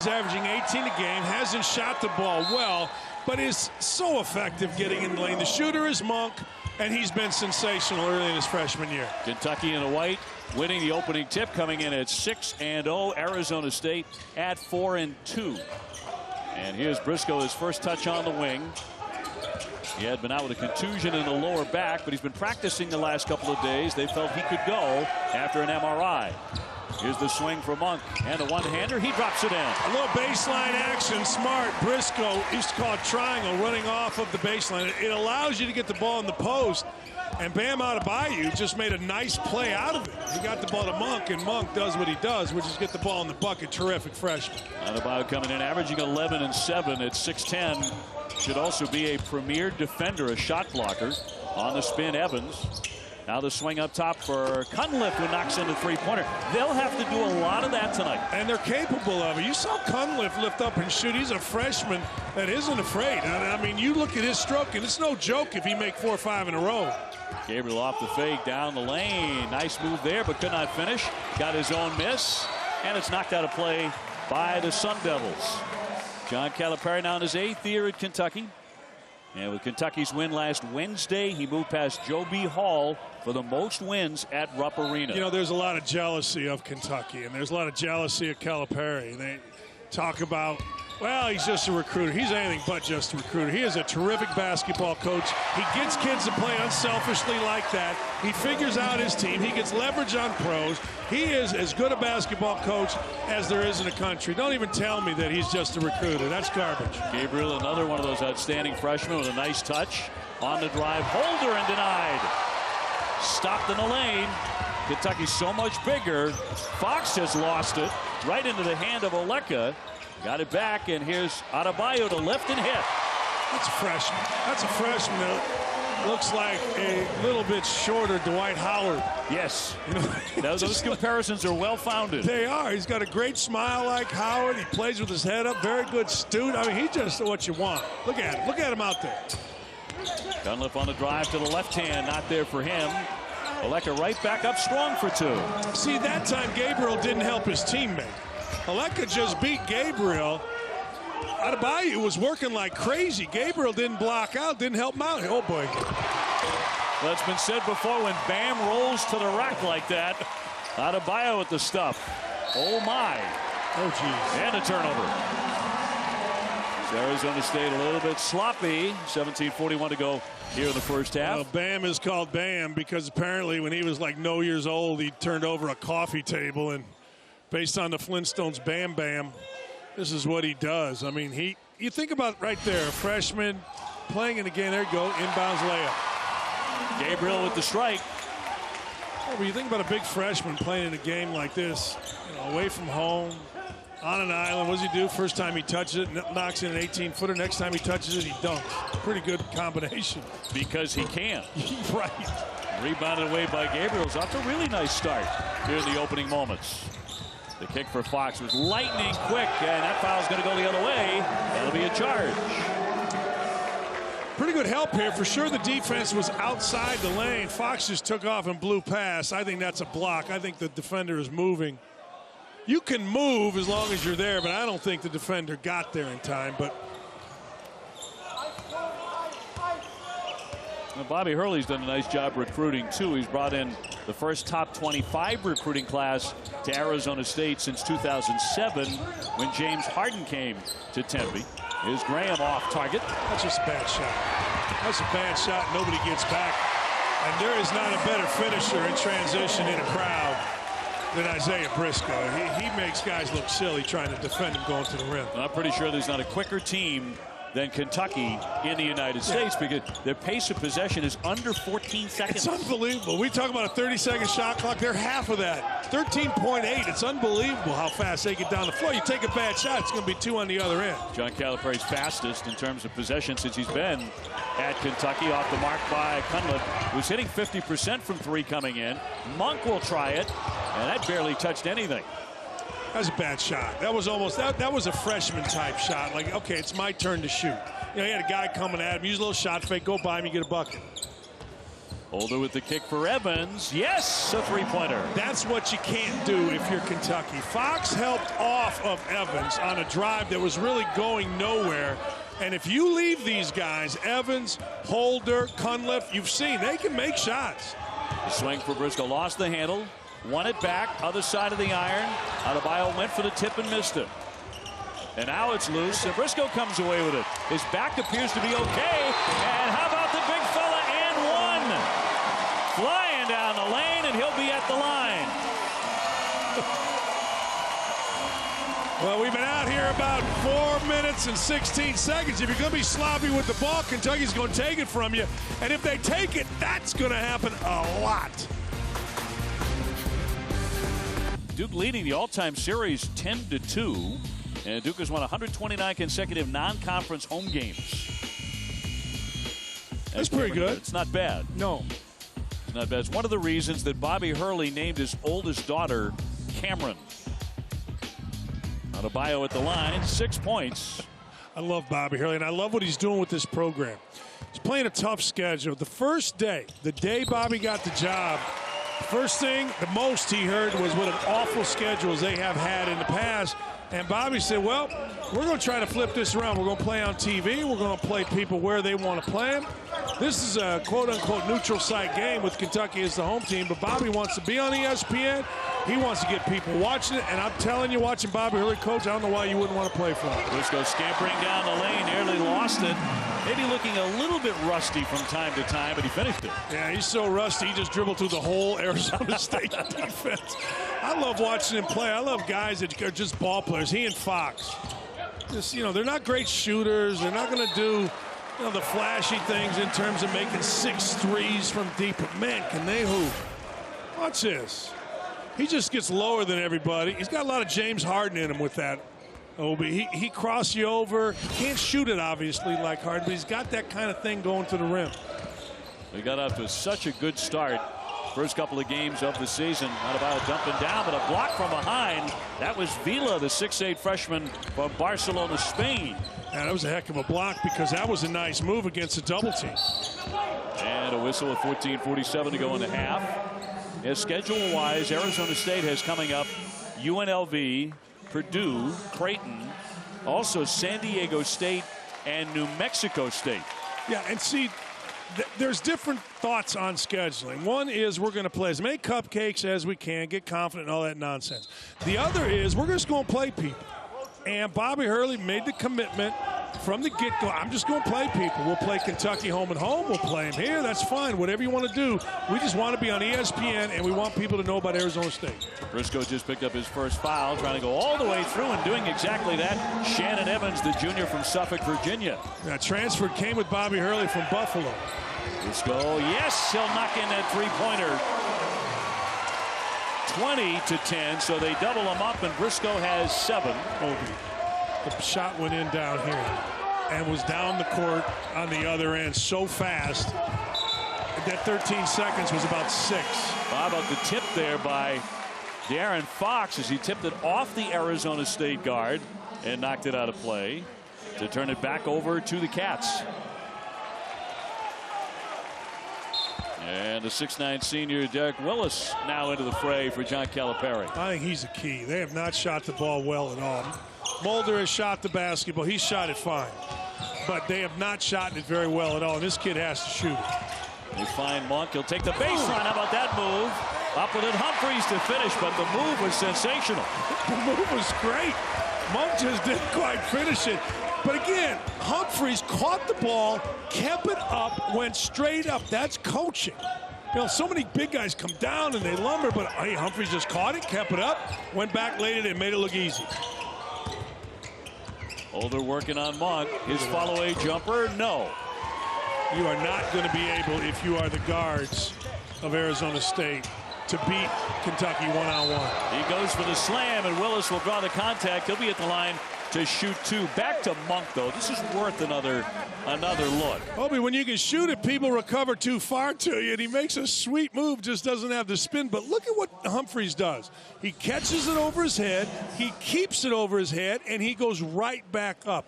averaging 18 a game, hasn't shot the ball well, but is so effective getting in the lane. The shooter is Monk, and he's been sensational early in his freshman year. Kentucky in the white, winning the opening tip, coming in at 6-0. Arizona State at 4-2. And here's Briscoe, his first touch on the wing. He had been out with a contusion in the lower back, but he's been practicing the last couple of days. They felt he could go after an MRI. Here's the swing for Monk, and a one-hander. He drops it in. A little baseline action, smart. Briscoe used to call it triangle, running off of the baseline. It allows you to get the ball in the post, and Bam Adebayo just made a nice play out of it. He got the ball to Monk, and Monk does what he does, which is get the ball in the bucket. Terrific freshman. Adebayo coming in, averaging 11 and 7 at 6'10". Should also be a premier defender, a shot blocker. On the spin, Evans. Now the swing up top for Cunliffe, who knocks in the three-pointer. They'll have to do a lot of that tonight. And they're capable of it. You saw Cunliffe lift up and shoot. He's a freshman that isn't afraid. I mean, you look at his stroke, and it's no joke if he make 4 or 5 in a row. Gabriel off the fake, down the lane. Nice move there, but could not finish. Got his own miss, and it's knocked out of play by the Sun Devils. John Calipari now in his 8th year at Kentucky. And with Kentucky's win last Wednesday, he moved past Joe B. Hall for the most wins at Rupp Arena. You know, there's a lot of jealousy of Kentucky, and there's a lot of jealousy of Calipari. They talk about, well, he's just a recruiter. He's anything but just a recruiter. He is a terrific basketball coach. He gets kids to play unselfishly like that. He figures out his team. He gets leverage on pros. He is as good a basketball coach as there is in the country. Don't even tell me that he's just a recruiter. That's garbage. Gabriel, another one of those outstanding freshmen with a nice touch. On the drive, Holder, and denied. Stopped in the lane. Kentucky's so much bigger. Fox has lost it right into the hand of Oleka. Got it back, and here's Adebayo to lift and hit. That's a freshman. That's a freshman that looks like a little bit shorter Dwight Howard. Yes. You know, those comparisons are well-founded. They are. He's got a great smile like Howard. He plays with his head up. Very good student. I mean, he's just what you want. Look at him. Look at him out there. Cunliffe on the drive to the left hand. Not there for him. Oleka right back up strong for 2. See, that time Gabriel didn't help his teammate. Oleka just beat Gabriel. Adebayo was working like crazy. Gabriel didn't block out, didn't help him out. Oh, boy. Well, it's been said before, when Bam rolls to the rack like that, Adebayo with the stuff. Oh, my. Oh, geez. And a turnover. So Arizona State a little bit sloppy. 17:41 to go here in the first half. Well, Bam is called Bam because apparently when he was like no years old, he turned over a coffee table, and based on the Flintstones Bam Bam, this is what he does. I mean, you think about right there, a freshman playing in the game. There you go, inbounds layup. Gabriel with the strike. Well, when you think about a big freshman playing in a game like this, away from home, on an island, what does he do? First time he touches it, knocks in an 18-footer. Next time he touches it, he dunks. Pretty good combination. Because he can. Right. Rebounded away by Gabriel. It's off to a really nice start here in the opening moments. The kick for Fox was lightning quick, and that foul's going to go the other way. That'll be a charge. Pretty good help here. For sure the defense was outside the lane. Fox just took off and blew past. I think that's a block. I think the defender is moving. You can move as long as you're there, but I don't think the defender got there in time. But well, Bobby Hurley's done a nice job recruiting, too. He's brought in the first top 25 recruiting class to Arizona State since 2007 when James Harden came to Tempe. Here's Graham off target. That's just a bad shot. That's a bad shot. Nobody gets back. And there is not a better finisher in transition in a crowd than Isaiah Briscoe. He makes guys look silly trying to defend him going to the rim. I'm pretty sure there's not a quicker team than Kentucky in the United States because their pace of possession is under 14 seconds. It's unbelievable. We talk about a 30-second shot clock. They're half of that. 13.8. It's unbelievable how fast they get down the floor. You take a bad shot, it's going to be 2 on the other end. John Calipari's fastest in terms of possession since he's been at Kentucky. Off the mark by Cunliffe, who's hitting 50% from 3 coming in. Monk will try it, and that barely touched anything. That was a bad shot. That was almost, that was a freshman type shot. Like, okay, it's my turn to shoot. You know, he had a guy coming at him, use a little shot fake, go by him, you get a bucket. Holder with the kick for Evans. Yes, a three-pointer. That's what you can't do if you're Kentucky. Fox helped off of Evans on a drive that was really going nowhere. And if you leave these guys, Evans, Holder, Cunliffe, you've seen they can make shots. The swing for Briscoe. Lost the handle. Won it back. Other side of the iron. Adebayo went for the tip and missed it. And now it's loose, and Briscoe comes away with it. His back appears to be okay. And how about the big fella and one? Flying down the lane, and he'll be at the line. Well, we've been out here about 4 minutes and 16 seconds. If you're going to be sloppy with the ball, Kentucky's going to take it from you. And if they take it, that's going to happen a lot. Duke leading the all-time series 10-2. And Duke has won 129 consecutive non-conference home games. That's pretty good. It's not bad. No. It's not bad. It's one of the reasons that Bobby Hurley named his oldest daughter Cameron. Adebayo at the line, 6 points. I love Bobby Hurley, and I love what he's doing with this program. He's playing a tough schedule. The first day, the day Bobby got the job, first thing, the most he heard was what an awful schedules they have had in the past. And Bobby said, well, we're going to try to flip this around. We're going to play on TV. We're going to play people where they want to play them. This is a quote-unquote neutral site game with Kentucky as the home team, but Bobby wants to be on ESPN. He wants to get people watching it, and I'm telling you, watching Bobby Hurley coach, I don't know why you wouldn't want to play for him. Briscoe scampering down the lane, nearly lost it. Maybe looking a little bit rusty from time to time, but he finished it. Yeah, he's so rusty, he just dribbled through the whole Arizona State defense. I love watching him play. I love guys that are just ball players. He and Fox. Just, they're not great shooters. They're not going to do the flashy things in terms of making 6 threes from deep. But, man, can they hoop. Watch this. He just gets lower than everybody. He's got a lot of James Harden in him with that. He cross you over. Can't shoot it, obviously, like Harden, but he's got that kind of thing going to the rim. They got off to such a good start. First couple of games of the season. Adebayo dumping down, but a block from behind. That was Vila, the 6'8 freshman from Barcelona, Spain. Yeah, that was a heck of a block because that was a nice move against a double team. And a whistle with 14:47 to go in the half. As schedule-wise, Arizona State has coming up UNLV, Purdue, Creighton, also San Diego State, and New Mexico State. Yeah, and see, there's different thoughts on scheduling. One is we're going to play as many cupcakes as we can, get confident and all that nonsense. The other is we're just going to play people. And Bobby Hurley made the commitment from the get-go. I'm just going to play people. We'll play Kentucky home and home. We'll play them here. That's fine. Whatever you want to do. We just want to be on ESPN, and we want people to know about Arizona State. Briscoe just picked up his first foul, trying to go all the way through and doing exactly that. Shannon Evans, the junior from Suffolk, Virginia. That transfer came with Bobby Hurley from Buffalo. Briscoe, yes, he'll knock in that three-pointer. 20-10, so they double him up, and Briscoe has 7. The shot went in down here and was down the court on the other end so fast that 13 seconds was about 6. How about the tip there by De'Aaron Fox as he tipped it off the Arizona State guard and knocked it out of play to turn it back over to the Cats. And the 6'9 senior Derek Willis now into the fray for John Calipari. I think he's the key. They have not shot the ball well at all. Mulder has shot the basketball. He's shot it fine. But they have not shot it very well at all. And this kid has to shoot it. They find Monk. He'll take the baseline. How about that move? Up with it, Humphreys to finish, but the move was sensational. The move was great. Monk just didn't quite finish it. But again, Humphreys caught the ball, kept it up, went straight up. That's coaching. So many big guys come down and they lumber, but hey, Humphreys just caught it, kept it up, went back, laid it, and made it look easy. Holder working on Monk. His follow-away jumper, no. You are not going to be able, if you are the guards of Arizona State, to beat Kentucky one-on-one. He goes for the slam, and Willis will draw the contact. He'll be at the line to shoot 2. Back to Monk, though. This is worth another look. Obi, when you can shoot it, people recover too far to you, and he makes a sweet move, just doesn't have the spin. But look at what Humphreys does. He catches it over his head, he keeps it over his head, and he goes right back up.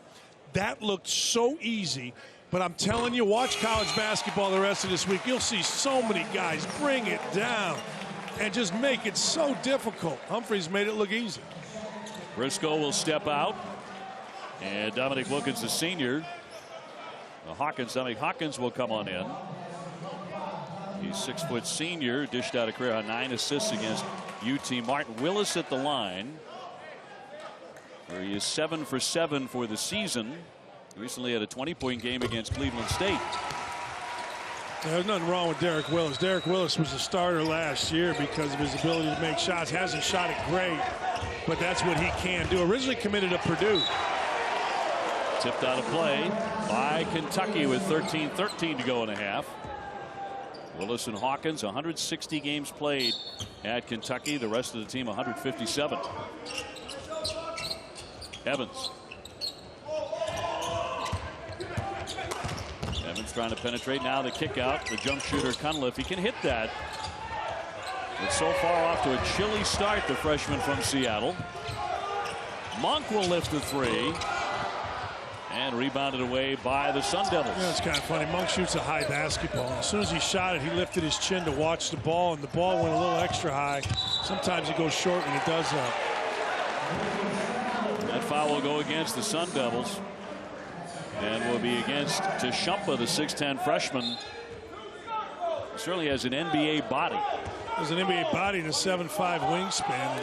That looked so easy. But I'm telling you, watch college basketball the rest of this week. You'll see so many guys bring it down and just make it so difficult. Humphreys made it look easy. Briscoe will step out. And Dominic Wilkins, the senior. Dominic Hawkins will come on in. He's 6-foot senior, dished out a career on 9 assists against UT Martin. Willis at the line, where he is 7 for 7 for the season. He recently had a 20-point game against Cleveland State. There's nothing wrong with Derek Willis. Derek Willis was a starter last year because of his ability to make shots. Hasn't shot it great, but that's what he can do. Originally committed to Purdue. Tipped out of play by Kentucky with 13:13 to go in a half. Willis and Hawkins, 160 games played at Kentucky. The rest of the team, 157. Evans. Evans trying to penetrate. Now the kick out. The jump shooter, Cunliffe. He can hit that. But so far off to a chilly start, the freshman from Seattle. Monk will lift the three. And rebounded away by the Sun Devils. Yeah, it's kind of funny. Monk shoots a high basketball. As soon as he shot it, he lifted his chin to watch the ball, and the ball went a little extra high. Sometimes it goes short when it does that. That foul will go against the Sun Devils. And will be against Tashumpa, the 6'10 freshman. Certainly has an NBA body. There's an NBA body and a 7'5 wingspan.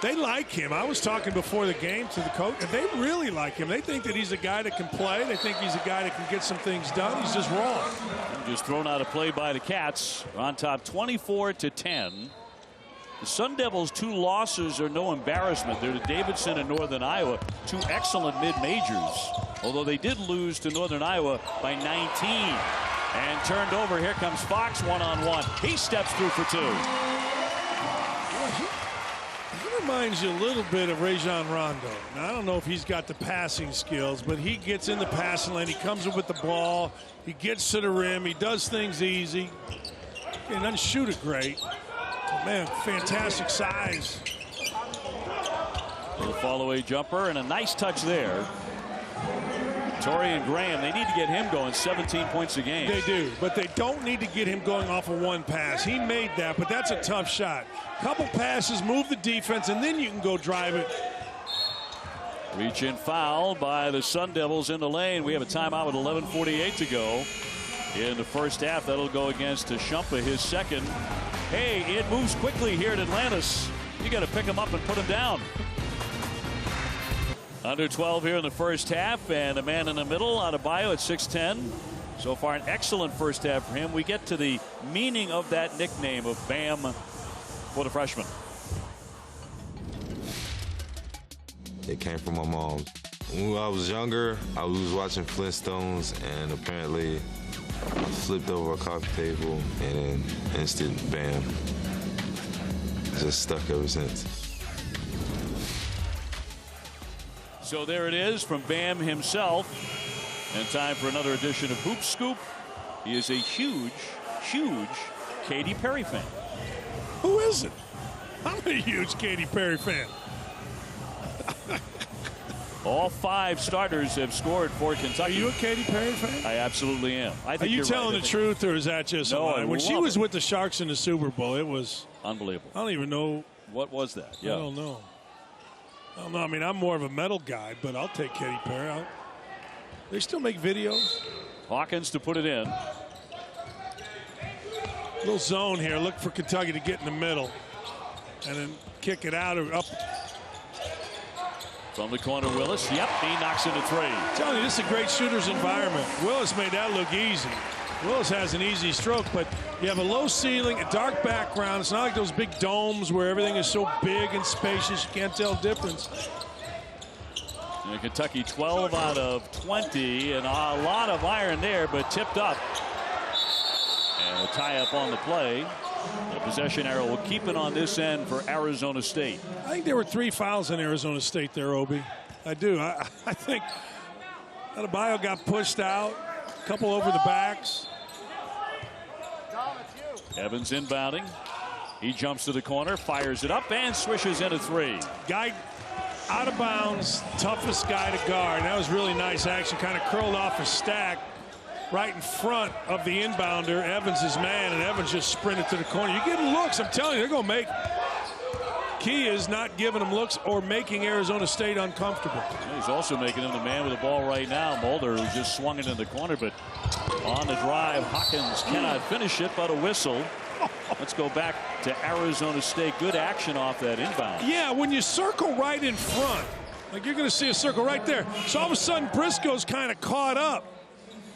They like him. I was talking before the game to the coach, and they really like him. They think that he's a guy that can play. They think he's a guy that can get some things done. He's just wrong. Just thrown out of play by the Cats. On top 24-10. The Sun Devils' 2 losses are no embarrassment. They're to Davidson and Northern Iowa, 2 excellent mid-majors. Although they did lose to Northern Iowa by 19. And turned over. Here comes Fox one-on-one. He steps through for 2. Reminds you a little bit of Rajon Rondo. Now, I don't know if he's got the passing skills, but he gets in the passing lane. He comes up with the ball. He gets to the rim. He does things easy. He doesn't shoot it great. But man, fantastic size. Little fall-away jumper and a nice touch there. Torian Graham, they need to get him going. 17 points a game. They do, but they don't need to get him going off of one pass. He made that, but that's a tough shot. Couple passes, move the defense, and then you can go drive it. Reach in foul by the Sun Devils in the lane. We have a timeout with 11:48 to go in the first half. That'll go against Tashumpa, his second. Hey, it moves quickly here at Atlantis. You got to pick him up and put him down. Under 12 here in the first half, and the man in the middle, Adebayo at 6'10". So far, an excellent first half for him. We get to the meaning of that nickname of Bam for the freshman. It came from my mom. When I was younger, I was watching Flintstones, and apparently I flipped over a coffee table, and then instant Bam. Just stuck ever since. So there it is from Bam himself. And time for another edition of Hoop Scoop. He is a huge, huge Katy Perry fan. Who isn't? I'm a huge Katy Perry fan. All 5 starters have scored for Kentucky. Are you a Katy Perry fan? I absolutely am. I think Are you you're telling right. the truth, or is that just a lie? When she was with the Sharks in the Super Bowl, it was unbelievable. I don't even know. What was that? Yeah. I don't know. I mean, I'm more of a metal guy, but I'll take Katy Perry. They still make videos. Hawkins to put it in. Little zone here. Look for Kentucky to get in the middle and then kick it out or up. From the corner, Willis. Yep, he knocks in a 3. I'm telling you, this is a great shooter's environment. Willis made that look easy. Willis has an easy stroke, but you have a low ceiling, a dark background. It's not like those big domes where everything is so big and spacious you can't tell the difference. And Kentucky 12 out of 20, and a lot of iron there, but tipped up. And a tie-up on the play. The possession arrow will keep it on this end for Arizona State. I think there were 3 fouls in Arizona State there, Obi. I do. I think Adebayo got pushed out, a couple over the backs. Evans inbounding. He jumps to the corner, fires it up, and swishes in a 3. Guy out of bounds, toughest guy to guard. That was really nice action. Kind of curled off a stack right in front of the inbounder. Evans is man, and Evans just sprinted to the corner. You're getting looks. I'm telling you, they're going to make. Key is not giving them looks or making Arizona State uncomfortable. He's also making him the man with the ball right now. Mulder, who just swung it in the corner, but on the drive, Hawkins cannot finish it, but a whistle. Let's go back to Arizona State. Good action off that inbound. Yeah, when you circle right in front, like you're going to see a circle right there. So all of a sudden, Briscoe's kind of caught up,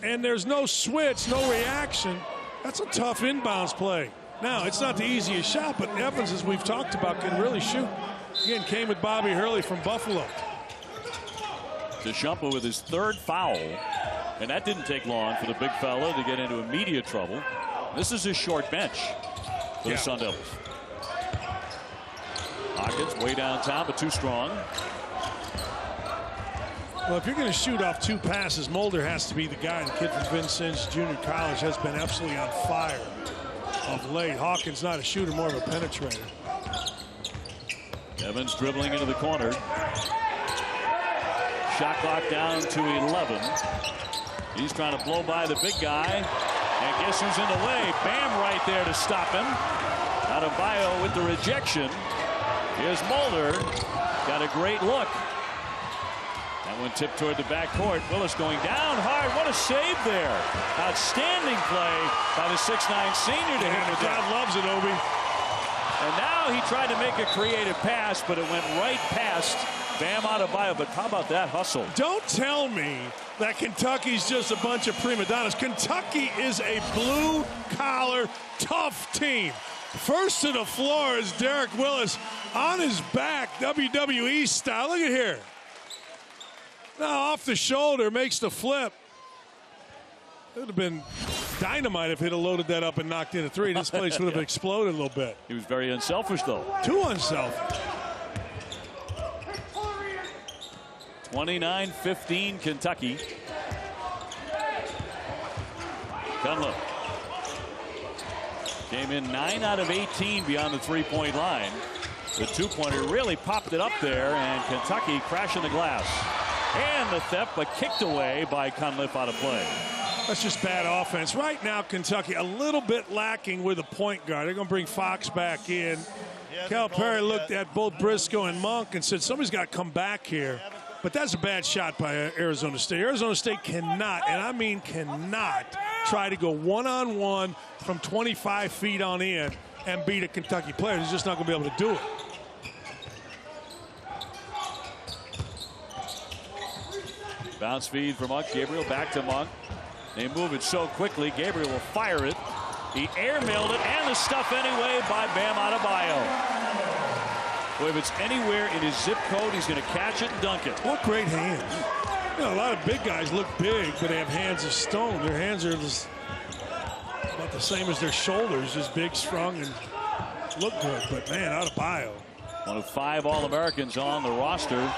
and there's no switch, no reaction. That's a tough inbounds play. Now, it's not the easiest shot, but Evans, as we've talked about, can really shoot. Again, came with Bobby Hurley from Buffalo. Deschamps with his third foul, and that didn't take long for the big fella to get into immediate trouble. This is his short bench for the Sun Devils. Hawkins way downtown, but too strong. Well, if you're going to shoot off 2 passes, Mulder has to be the guy. The kid from Vincennes Junior College has been absolutely on fire of late. Hawkins not a shooter, more of a penetrator. Evans dribbling into the corner. Shot clock down to 11. He's trying to blow by the big guy. And guess who's in the way? Bam right there to stop him. Adebayo with the rejection. Here's Mulder. Got a great look. That one tipped toward the backcourt. Willis going down hard. What a save there. Outstanding play by the 6'9" senior to hit the crowd loves it, Obi. And now he tried to make a creative pass, but it went right past Bam Adebayo. But how about that hustle? Don't tell me that Kentucky's just a bunch of prima donnas. Kentucky is a blue-collar, tough team. First to the floor is Derek Willis on his back, WWE style. Look at here. Now off the shoulder, makes the flip. It would have been dynamite if he'd have loaded that up and knocked in a 3. This place would have exploded a little bit. He was very unselfish, though. Too unselfish. 29-15 Kentucky. Cunliffe came in 9 out of 18 beyond the 3-point line. The 2-pointer really popped it up there, and Kentucky crashing the glass. And the theft, but kicked away by Cunliffe out of play. That's just bad offense. Right now, Kentucky a little bit lacking with a point guard. They're going to bring Fox back in. Calipari looked at both Briscoe and Monk and said, somebody's got to come back here. But that's a bad shot by Arizona State. Arizona State cannot, and I mean cannot, try to go one-on-one from 25 feet on in and beat a Kentucky player. He's just not going to be able to do it. Bounce feed for Monk. Gabriel back to Monk. They move it so quickly. Gabriel will fire it. He airmailed it, and the stuff anyway by Bam Adebayo. Boy, if it's anywhere in his zip code, he's going to catch it and dunk it. What great hands. You know, a lot of big guys look big, but they have hands of stone. Their hands are just about the same as their shoulders, just big, strong, and look good. But, man, Adebayo. One of 5 All-Americans on the roster.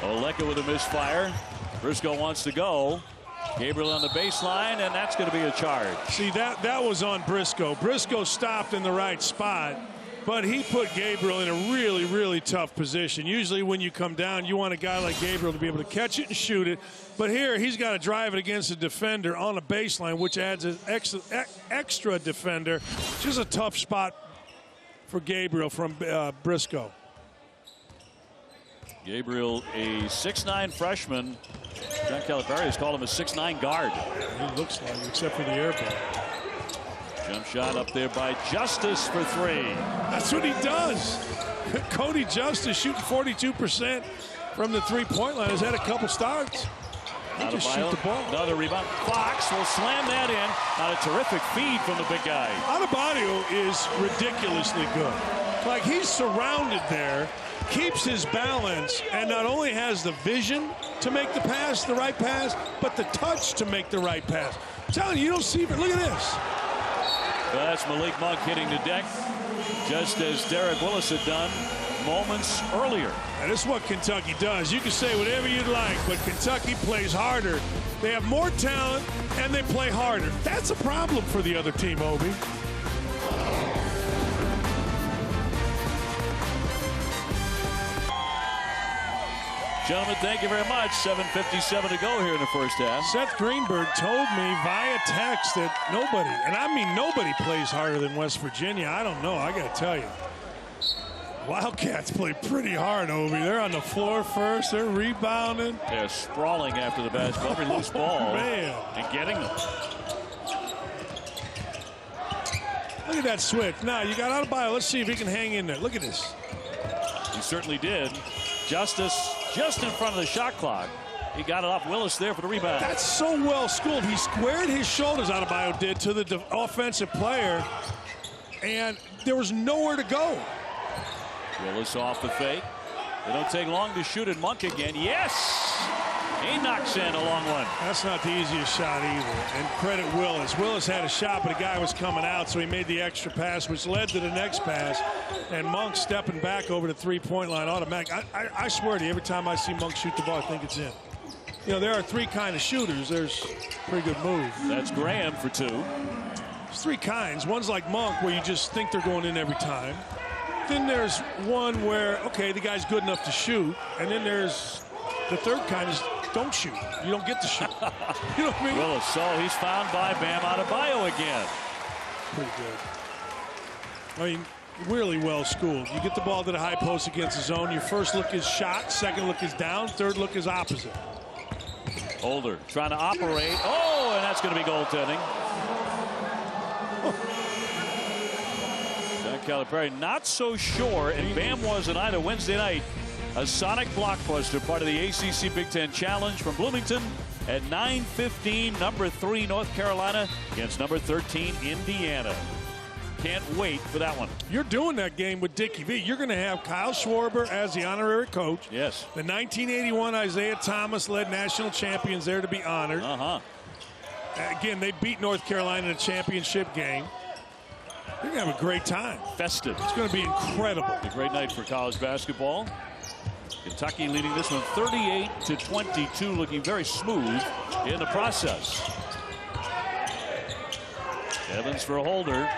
Oleka with a misfire. Briscoe wants to go. Gabriel on the baseline, and that's going to be a charge. See, that was on Briscoe. Briscoe stopped in the right spot, but he put Gabriel in a really, really tough position. Usually when you come down, you want a guy like Gabriel to be able to catch it and shoot it. But here, he's got to drive it against a defender on a baseline, which adds an extra defender. Just a tough spot for Gabriel from Briscoe. Gabriel, a 6'9" freshman. John Calipari has called him a 6'9" guard. He looks like it, except for the air ball. Jump shot up there by Justice for 3. That's what he does. Cody Justice shooting 42% from the 3-point line. Has had a couple starts. He just shoot the ball. Another rebound. Fox will slam that in on a terrific feed from the big guy. Adebayo is ridiculously good. Like, he's surrounded there, keeps his balance, and not only has the vision to make the pass, the right pass, but the touch to make the right pass. I'm telling you, you don't see it. Look at this. Well, that's Malik Monk hitting the deck, just as Derek Willis had done moments earlier. And this is what Kentucky does. You can say whatever you'd like, but Kentucky plays harder. They have more talent, and they play harder. That's a problem for the other team, Obi. Gentlemen, thank you very much. 7:57 to go here in the first half. Seth Greenberg told me via text that nobody, and I mean nobody, plays harder than West Virginia. I don't know. I got to tell you. Wildcats play pretty hard, Obi. They're on the floor first. They're rebounding. They're sprawling after the basketball. Every loose ball. Man. And getting them. Look at that switch. Now, you got Adebayo. Let's see if he can hang in there. Look at this. He certainly did. Justice just in front of the shot clock. He got it off Willis there for the rebound. That's so well schooled. He squared his shoulders, Adebayo did, to the offensive player, and there was nowhere to go. Willis off the fake. They don't take long to shoot it. Monk again. Yes! He knocks in a long one. That's not the easiest shot either. And credit Willis. Willis had a shot, but a guy was coming out, so he made the extra pass, which led to the next pass. And Monk stepping back over the three-point line automatic. I swear to you, every time I see Monk shoot the ball, I think it's in. You know, there are three kind of shooters. There's a pretty good move. That's Graham for two. There's three kinds. One's like Monk, where you just think they're going in every time. Then there's one where, okay, the guy's good enough to shoot. And then there's the third kind is don't shoot. You don't get to shoot. You know what I mean? Willis, so he's found by Bam Adebayo again. Pretty good. I mean, really well schooled. You get the ball to the high post against the zone. Your first look is shot. Second look is down. Third look is opposite. Holder trying to operate. Oh, and that's going to be goaltending. John Calipari not so sure, and Bam was tonight, a Wednesday night. A sonic blockbuster, part of the ACC Big Ten Challenge from Bloomington at 9:15. Number 3 North Carolina against number 13 Indiana. Can't wait for that one. You're doing that game with Dickie V. You're going to have Kyle Schwarber as the honorary coach. Yes. The 1981 Isaiah Thomas-led national champions there to be honored. Again, they beat North Carolina in a championship game. You're going to have a great time. Festive. It's going to be incredible. A great night for college basketball. Kentucky leading this one 38-22, looking very smooth in the process. Evans for Holder.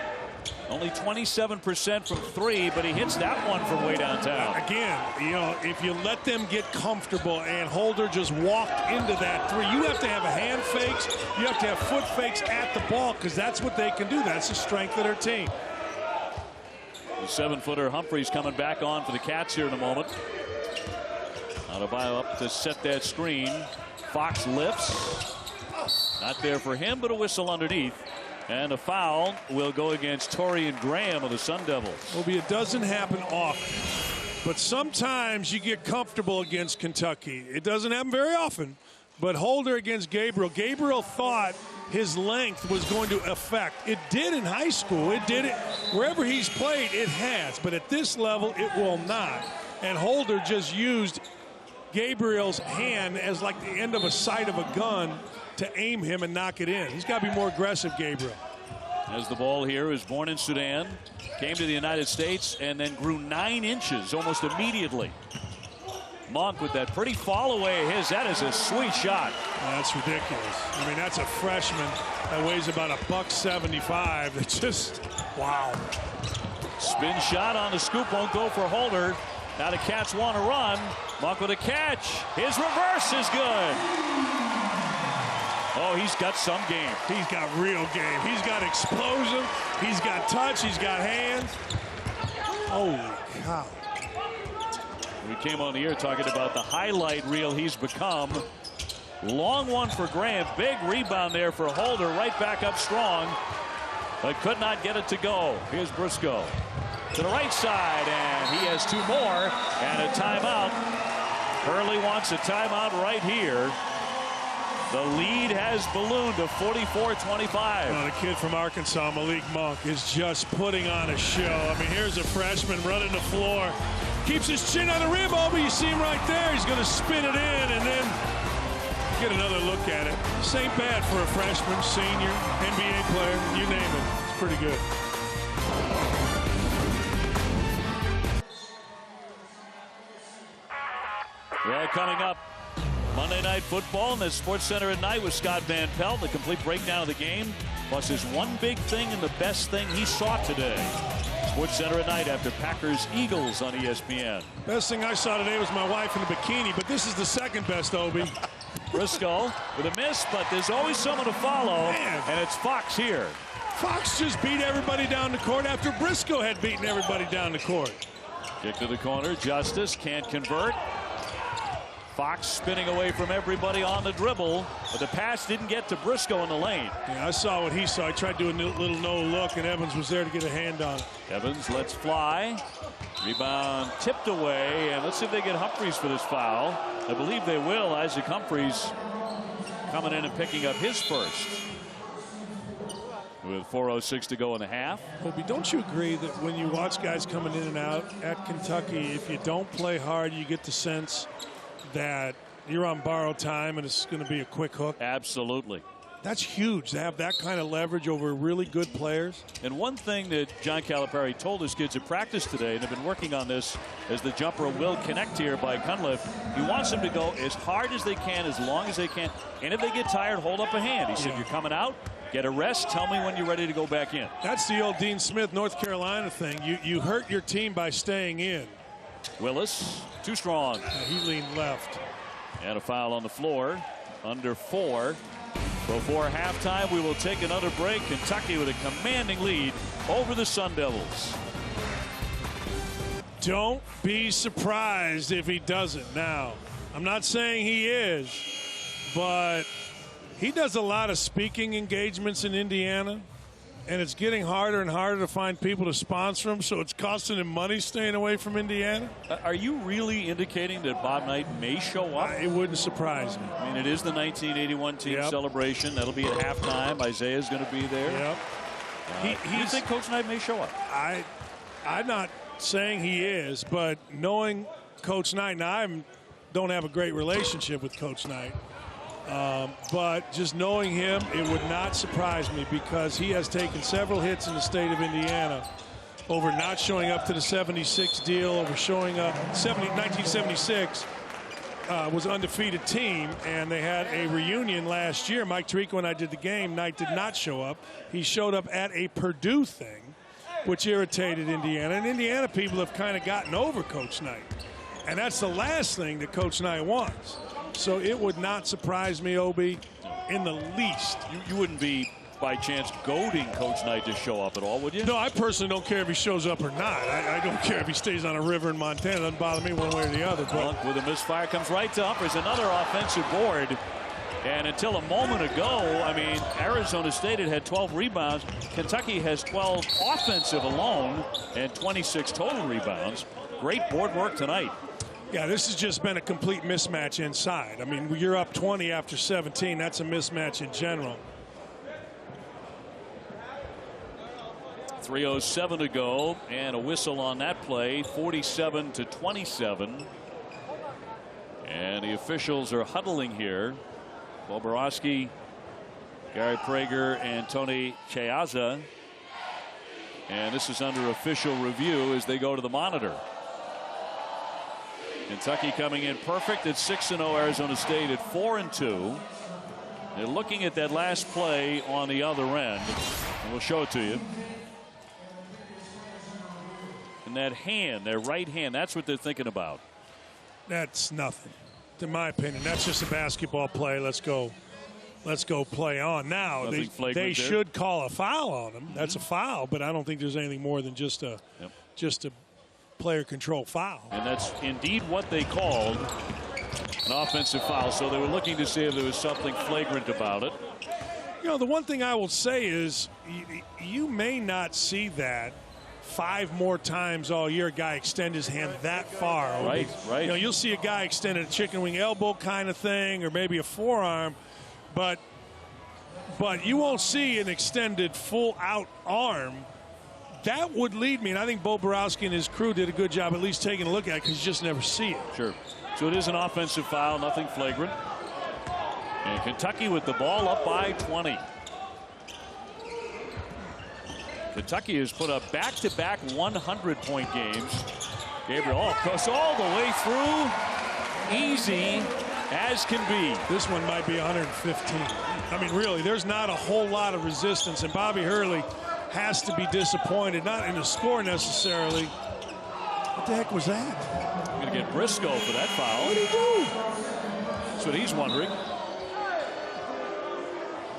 Only 27% from 3, but he hits that one from way downtown. Again, you know, if you let them get comfortable and Holder just walked into that 3, you have to have a hand fakes, you have to have foot fakes at the ball, because that's what they can do. That's the strength of their team. The 7-footer Humphreys coming back on for the Cats here in a moment. Adebayo up to set that screen. Fox lifts. Not there for him, but a whistle underneath. And a foul will go against Torian Graham of the Sun Devils. Obi, it doesn't happen often, but sometimes you get comfortable against Kentucky. It doesn't happen very often, but Holder against Gabriel. Gabriel thought his length was going to affect. It did in high school. It did it wherever he's played. It has, but at this level, it will not. And Holder just used Gabriel's hand as like the end of a sight of a gun to aim him and knock it in. He's got to be more aggressive, Gabriel. As the ball here is born in Sudan, came to the United States, and then grew 9 inches almost immediately. Monk with that pretty fall away. That is a sweet shot. That's ridiculous. I mean, that's a freshman that weighs about $175. It's just, wow. Spin shot on the scoop, won't go for Holder. Now the Cats want to run. Monk with a catch. His reverse is good. Oh, he's got some game. He's got real game. He's got explosion. He's got touch. He's got hands. Holy cow. We came on the air talking about the highlight reel he's become. Long one for Graham. Big rebound there for Holder. Right back up strong, but could not get it to go. Here's Briscoe to the right side, and he has 2 more and a timeout. Hurley wants a timeout right here. The lead has ballooned to 44-25. Well, the kid from Arkansas, Malik Monk, is just putting on a show. I mean, here's a freshman running the floor. Keeps his chin on the rim, but you see him right there. He's going to spin it in and then get another look at it. This ain't bad for a freshman, senior, NBA player, you name it. It's pretty good. Well, coming up, Monday Night Football in the Sports Center at night with Scott Van Pelt. The complete breakdown of the game, plus his one big thing and the best thing he saw today. Sports Center at night after Packers-Eagles on ESPN. Best thing I saw today was my wife in a bikini, but this is the second best, Obi. Briscoe with a miss, but there's always someone to follow, Man. and it's Fox here. Fox just beat everybody down the court after Briscoe had beaten everybody down the court. Kick to the corner. Justice can't convert. Fox spinning away from everybody on the dribble, but the pass didn't get to Briscoe in the lane. Yeah, I saw what he saw. He tried to do a little no look, and Evans was there to get a hand on it. Evans lets fly. Rebound tipped away, and let's see if they get Humphries for this foul. I believe they will. Isaac Humphries coming in and picking up his first. With 4:06 to go in the half. Obi, don't you agree that when you watch guys coming in and out at Kentucky, if you don't play hard, you get the sense that you're on borrowed time and it's going to be a quick hook? Absolutely. That's huge to have that kind of leverage over really good players. And one thing that John Calipari told his kids at practice today, and have been working on this as the jumper will connect here by Cunliffe, he wants them to go as hard as they can, as long as they can. And if they get tired, hold up a hand. He said, you're coming out, get a rest, tell me when you're ready to go back in. That's the old Dean Smith, North Carolina thing. You hurt your team by staying in. Willis, too strong. He leaned left. And a foul on the floor, under 4. Before halftime, we will take another break. Kentucky with a commanding lead over the Sun Devils. Don't be surprised if he doesn't. Now, I'm not saying he is, but he does a lot of speaking engagements in Indiana, and it's getting harder and harder to find people to sponsor him, so it's costing him money staying away from Indiana. Are you really indicating that Bob Knight may show up? It wouldn't surprise me. I mean, it is the 1981 team celebration. That'll be at halftime. Isaiah's going to be there. Yep. You think Coach Knight may show up? I'm not saying he is, but knowing Coach Knight, and I don't have a great relationship with Coach Knight, but just knowing him, it would not surprise me because he has taken several hits in the state of Indiana over not showing up to the 76 deal, over showing up. 1976 was an undefeated team, and they had a reunion last year. Mike Tirico and I did the game. Knight did not show up. He showed up at a Purdue thing, which irritated Indiana. And Indiana people have kind of gotten over Coach Knight. And that's the last thing that Coach Knight wants. So it would not surprise me, Obi, in the least. You wouldn't be, by chance, goading Coach Knight to show up at all, would you? No, I personally don't care if he shows up or not. I don't care if he stays on a river in Montana. It doesn't bother me one way or the other. But with a misfire, comes right to Humphries. Another offensive board. And until a moment ago, I mean, Arizona State had 12 rebounds. Kentucky has 12 offensive alone and 26 total rebounds. Great board work tonight. Yeah, this has just been a complete mismatch inside. I mean, you're up 20 after 17. That's a mismatch in general. 3:07 to go, and a whistle on that play, 47-27. And the officials are huddling here. Boborowski, Gary Prager, and Tony Chiazza. And this is under official review as they go to the monitor. Kentucky coming in perfect at 6-0. Arizona State at 4-2. They're looking at that last play on the other end. And we'll show it to you. And that hand, their right hand, that's what they're thinking about. That's nothing. In my opinion, that's just a basketball play. Let's go play on. Now, they should call a foul on him. That's a foul, but I don't think there's anything more than just a player control foul. And that's indeed what they called an offensive foul. So they were looking to see if there was something flagrant about it. You know, the one thing I will say is you may not see that 5 more times all year, a guy extend his hand that far. Right. You know, you'll see a guy extend a chicken wing elbow kind of thing, or maybe a forearm, but you won't see an extended full out arm. That would lead me, and I think Bo Borowski and his crew did a good job at least taking a look at it because you just never see it. Sure. So it is an offensive foul, nothing flagrant. And Kentucky with the ball up by 20. Kentucky has put up back-to-back 100-point games. Gabriel goes all the way through, easy as can be. This one might be 115. I mean, really, there's not a whole lot of resistance. And Bobby Hurley, has to be disappointed, not in the score necessarily. What the heck was that? Going to get Briscoe for that foul. What did he do? That's what he's wondering.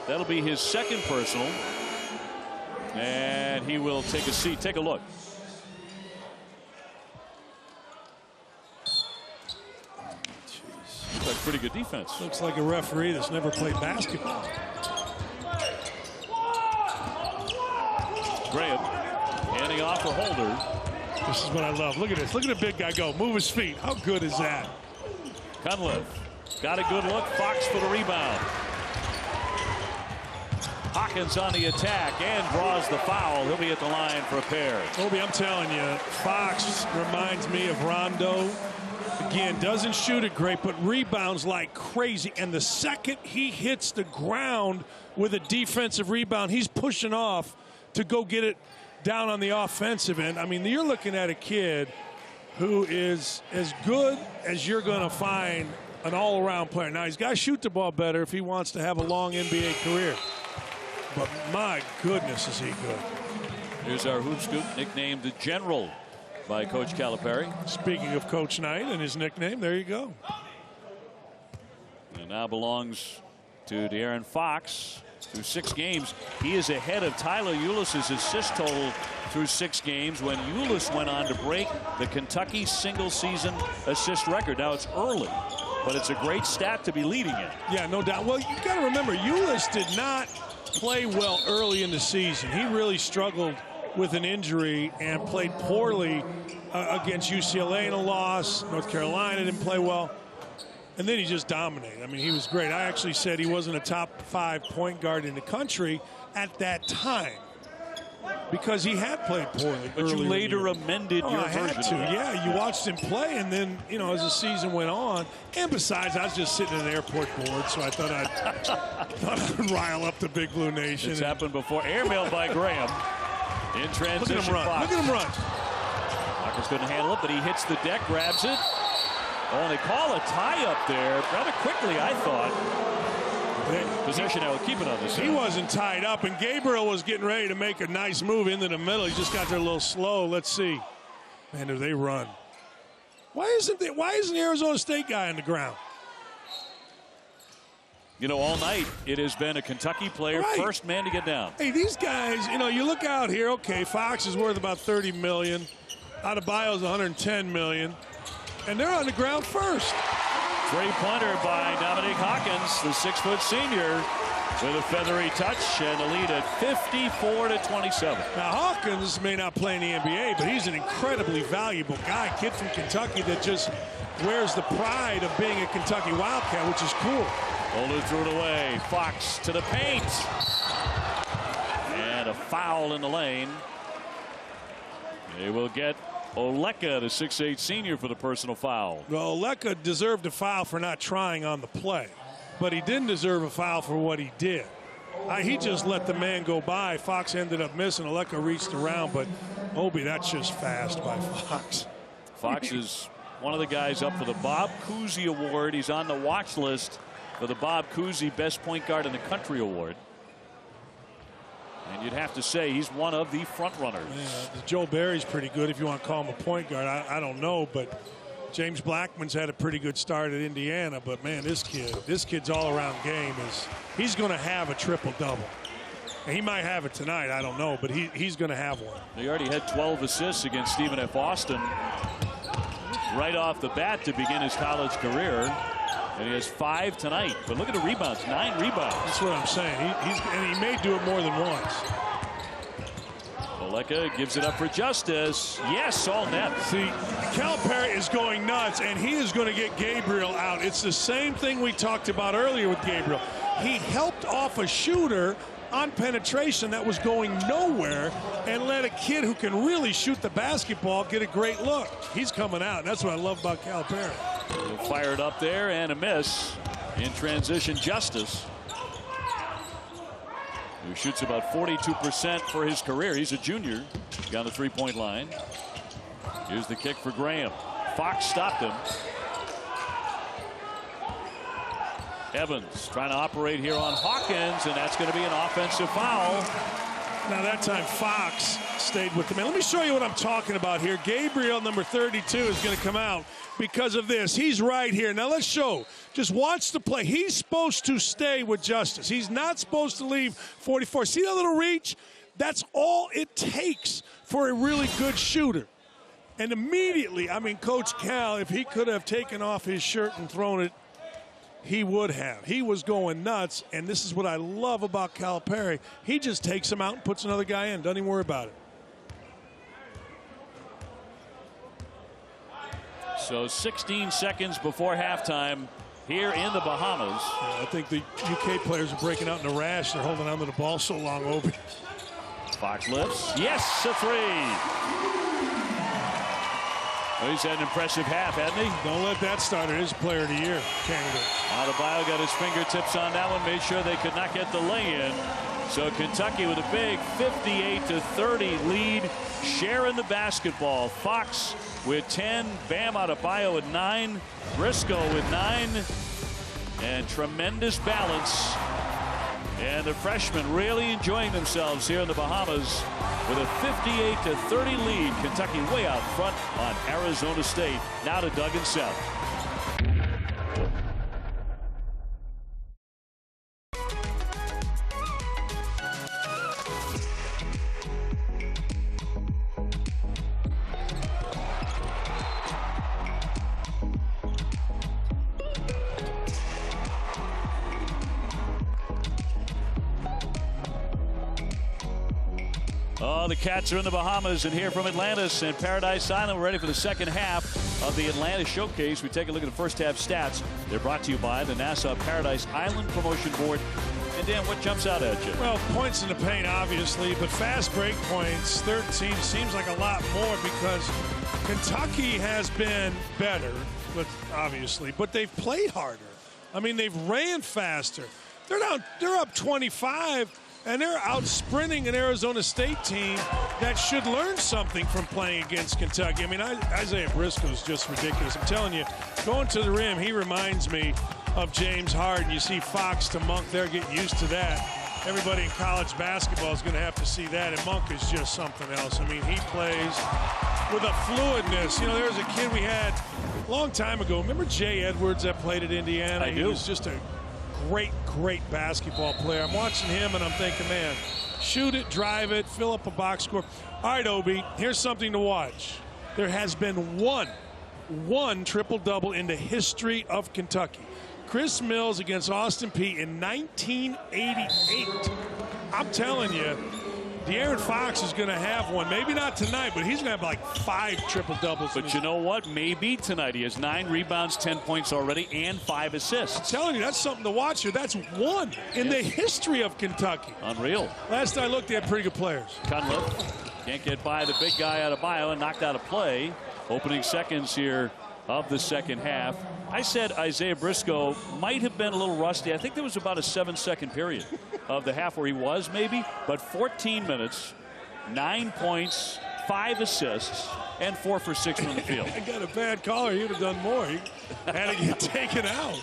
That'll be his second personal. And he will take a seat. Take a look. Jeez. That's pretty good defense. Looks like a referee that's never played basketball. Graham handing off for Holder. This is what I love. Look at this. Look at the big guy go. Move his feet. How good is that? Cunliffe got a good look. Fox for the rebound. Hawkins on the attack and draws the foul. He'll be at the line for a pair. Obi, I'm telling you, Fox reminds me of Rondo. Again, doesn't shoot it great, but rebounds like crazy. And the second he hits the ground with a defensive rebound, he's pushing off to go get it down on the offensive end. I mean, you're looking at a kid who is as good as you're going to find an all-around player. Now, he's got to shoot the ball better if he wants to have a long NBA career. But my goodness, is he good. Here's our hoop scoop, nicknamed the General by Coach Calipari. Speaking of Coach Knight and his nickname, there you go. And now belongs to De'Aaron Fox. Through 6 games, he is ahead of Tyler Ulis' assist total through 6 games when Ulis went on to break the Kentucky single-season assist record. Now, it's early, but it's a great stat to be leading it. Yeah, no doubt. Well, you got to remember, Ulis did not play well early in the season. He really struggled with an injury and played poorly against UCLA in a loss. North Carolina didn't play well. And then he just dominated. I mean, he was great. I actually said he wasn't a top 5 point guard in the country at that time because he had played poorly. But you later amended your version had to. Yeah, you watched him play, and then, you know, as the season went on, and besides, I was just sitting in an airport board, so I thought I'd rile up the Big Blue Nation. It's happened before. Airmail by Graham. In transition. Look at him run. Look at him run. Marcus couldn't handle it, but he hits the deck, grabs it. Oh, and they call a tie up there rather quickly, I thought. Possession now, keep it on this side. He wasn't tied up, and Gabriel was getting ready to make a nice move into the middle. He just got there a little slow. Let's see. Man, do they run. Why isn't the Arizona State guy on the ground? You know, all night it has been a Kentucky player, right. First man to get down. Hey, these guys, you know, you look out here, okay, Fox is worth about $30 million. Adebayo's $110 million. And they're on the ground first. Three-pointer by Dominique Hawkins, the 6-foot senior, with a feathery touch and a lead at 54-27. Now, Hawkins may not play in the NBA, but he's an incredibly valuable guy, kid from Kentucky that just wears the pride of being a Kentucky Wildcat, which is cool. Holder threw it away. Fox to the paint. And a foul in the lane. They will get Oleka, the 6'8 senior, for the personal foul. Well, Oleka deserved a foul for not trying on the play, but he didn't deserve a foul for what he did. He just let the man go by. Fox ended up missing. Oleka reached around, but Obi, that's just fast by Fox. Fox is one of the guys up for the Bob Cousy Award. He's on the watch list for the Bob Cousy Best Point Guard in the Country Award. And you'd have to say he's one of the front runners. Yeah, Joe Barry's pretty good if you want to call him a point guard. I don't know, but James Blackman's had a pretty good start at Indiana. But, man, this kid's all-around game he's going to have a triple-double. And he might have it tonight. I don't know, but he's going to have one. He already had 12 assists against Stephen F. Austin right off the bat to begin his college career. And he has 5 tonight. But look at the rebounds, 9 rebounds. That's what I'm saying. And he may do it more than once. Oleka gives it up for Justice. Yes, all net. See, Calipari is going nuts, and he is going to get Gabriel out. It's the same thing we talked about earlier with Gabriel. He helped off a shooter on penetration that was going nowhere and let a kid who can really shoot the basketball get a great look. He's coming out, and that's what I love about Calipari. Fired up there and a miss. In transition, Justice, who shoots about 42% for his career. He's a junior down the three-point line. Here's the kick for Graham. Fox stopped him. Evans trying to operate here on Hawkins, and that's going to be an offensive foul. Now that time Fox stayed with the man. Let me show you what I'm talking about here. Gabriel, number 32, is going to come out because of this. He's right here. Now let's show. Just watch the play. He's supposed to stay with Justice. He's not supposed to leave 44. See that little reach? That's all it takes for a really good shooter. And immediately, I mean, Coach Cal, if he could have taken off his shirt and thrown it, he would have. He was going nuts, and this is what I love about Calipari. He just takes him out and puts another guy in. Doesn't even worry about it. So 16 seconds before halftime here in the Bahamas. Yeah, I think the UK players are breaking out in a rash. They're holding on to the ball so long, Obi. Fox lifts. Yes, a three. Well, he's had an impressive half, hasn't he? Don't let that start his player of the year candidate. Adebayo got his fingertips on that one, made sure they could not get the lay-in. So Kentucky with a big 58-30 lead, sharing the basketball. Fox with 10, Bam Adebayo with 9, Briscoe with 9, and tremendous balance. And the freshmen really enjoying themselves here in the Bahamas with a 58-30 lead. Kentucky way out front on Arizona State. Now to Doug and Seth. Oh, the Cats are in the Bahamas, and here from Atlantis and Paradise Island, we're ready for the second half of the Atlantis Showcase. We take a look at the first half stats. They're brought to you by the Nassau Paradise Island Promotion Board. And Dan, what jumps out at you? Well, points in the paint, obviously, but fast break points, 13 seems like a lot more because Kentucky has been better, but obviously, but they've played harder. I mean, they've ran faster. They're up 25. And they're out sprinting an Arizona State team that should learn something from playing against Kentucky. I mean, Isaiah Briscoe is just ridiculous. I'm telling you, going to the rim, he reminds me of James Harden. You see Fox to Monk there, get used to that. Everybody in college basketball is going to have to see that, and Monk is just something else. I mean, he plays with a fluidness. You know, there was a kid we had a long time ago. Remember Jay Edwards that played at Indiana? I do. He was just a great basketball player. I'm watching him and I'm thinking, man, shoot it, drive it, fill up a box score. All right, Obi, here's something to watch. There has been one triple-double in the history of Kentucky. Chris Mills against Austin Peay in 1988. I'm telling you, De'Aaron Fox is going to have one. Maybe not tonight, but he's going to have like 5 triple-doubles. But you know what? Maybe tonight. He has 9 rebounds, 10 points already, and 5 assists. I'm telling you, that's something to watch here. That's one in the history of Kentucky. Unreal. Last I looked, they had pretty good players. Cunliffe can't get by the big guy Adebayo and knocked out of play. Opening seconds here of the second half. I said Isaiah Briscoe might have been a little rusty. I think there was about a 7-second period of the half where he was maybe, but 14 minutes, 9 points, 5 assists, and 4 for 6 from the field. I got a bad caller. He would have done more. He had to get taken out.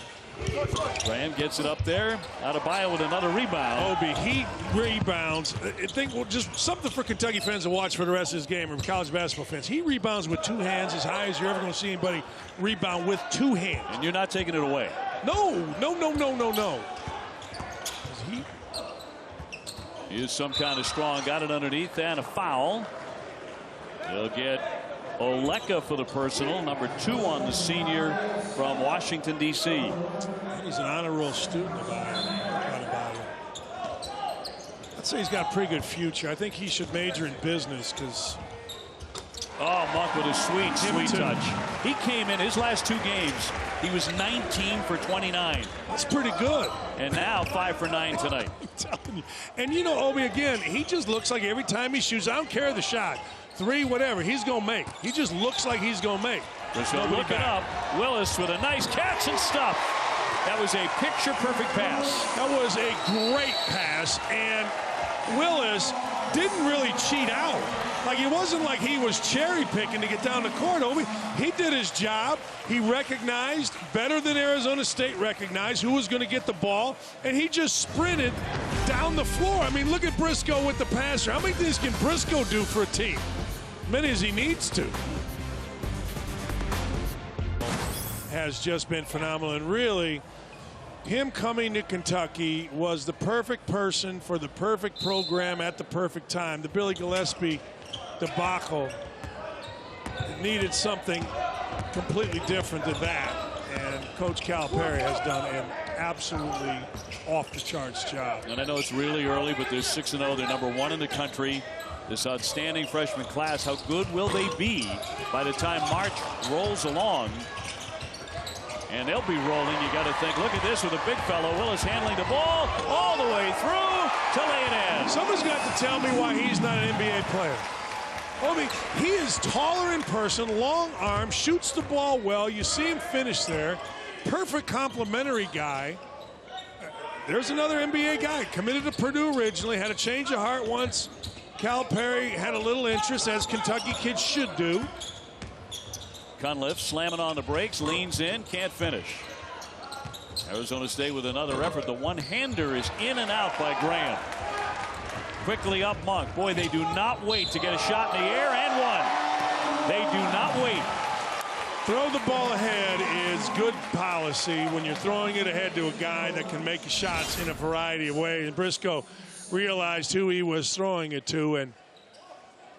Graham gets it up there. Adebayo with another rebound. Obi, he rebounds. I think just something for Kentucky fans to watch for the rest of this game, or college basketball fans. He rebounds with 2 hands as high as you're ever going to see anybody rebound with 2 hands. And you're not taking it away. No. He is some kind of strong. Got it underneath and a foul. He'll get Oleka for the personal, number 2 on the senior from Washington, D.C. He's an honor roll student about him. I'd say he's got a pretty good future. I think he should major in business because... Oh, Monk with a sweet touch. He came in his last 2 games. He was 19 for 29. That's pretty good. And now 5 for 9 tonight. I'm telling you. And you know, Obi, again, he just looks like every time he shoots, I don't care the shot. 3, whatever, he's going to make. He just looks like he's going to make. So looking up, Willis with a nice catch and stuff. That was a picture-perfect pass. That was a great pass, and Willis didn't really cheat out. Like, it wasn't like he was cherry picking to get down the court, Obi. He did his job. He recognized, better than Arizona State recognized, who was going to get the ball, and he just sprinted down the floor. I mean, look at Briscoe with the passer. How many things can Briscoe do for a team? Many as he needs to. Has just been phenomenal, and really, him coming to Kentucky was the perfect person for the perfect program at the perfect time. The Billy Gillispie debacle needed something completely different than that, and Coach Calipari has done an absolutely off-the-charts job. And I know it's really early, but they're 6-0. They're #1 in the country. This outstanding freshman class, how good will they be by the time March rolls along? And they'll be rolling. You got to think, look at this with a big fellow. Willis handling the ball all the way through to lay it in. Someone's got to tell me why he's not an NBA player. Obi, he is taller in person, long arm, shoots the ball well. You see him finish there. Perfect complimentary guy. There's another NBA guy. Committed to Purdue originally, had a change of heart once. Calipari had a little interest, as Kentucky kids should do. Cunliffe slamming on the brakes, leans in, can't finish. Arizona State with another effort. The one-hander is in and out by Graham. Quickly up Monk. Boy, they do not wait to get a shot in the air, and one. They do not wait. Throw the ball ahead is good policy when you're throwing it ahead to a guy that can make shots in a variety of ways. And Briscoe realized who he was throwing it to, and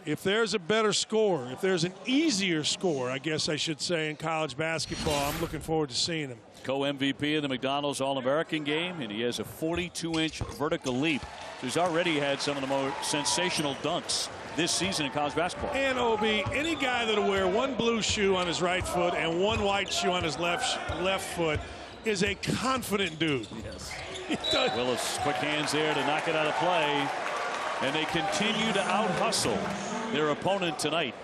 if there's a better score, if there's an easier score, I guess I should say, in college basketball, I'm looking forward to seeing him. Co-MVP in the McDonald's All-American game, and he has a 42-inch vertical leap. So he's already had some of the more sensational dunks this season in college basketball. And Obi, any guy that'll wear one blue shoe on his right foot and one white shoe on his left foot is a confident dude. Yes. Willis, quick hands there to knock it out of play. And they continue to out-hustle their opponent tonight.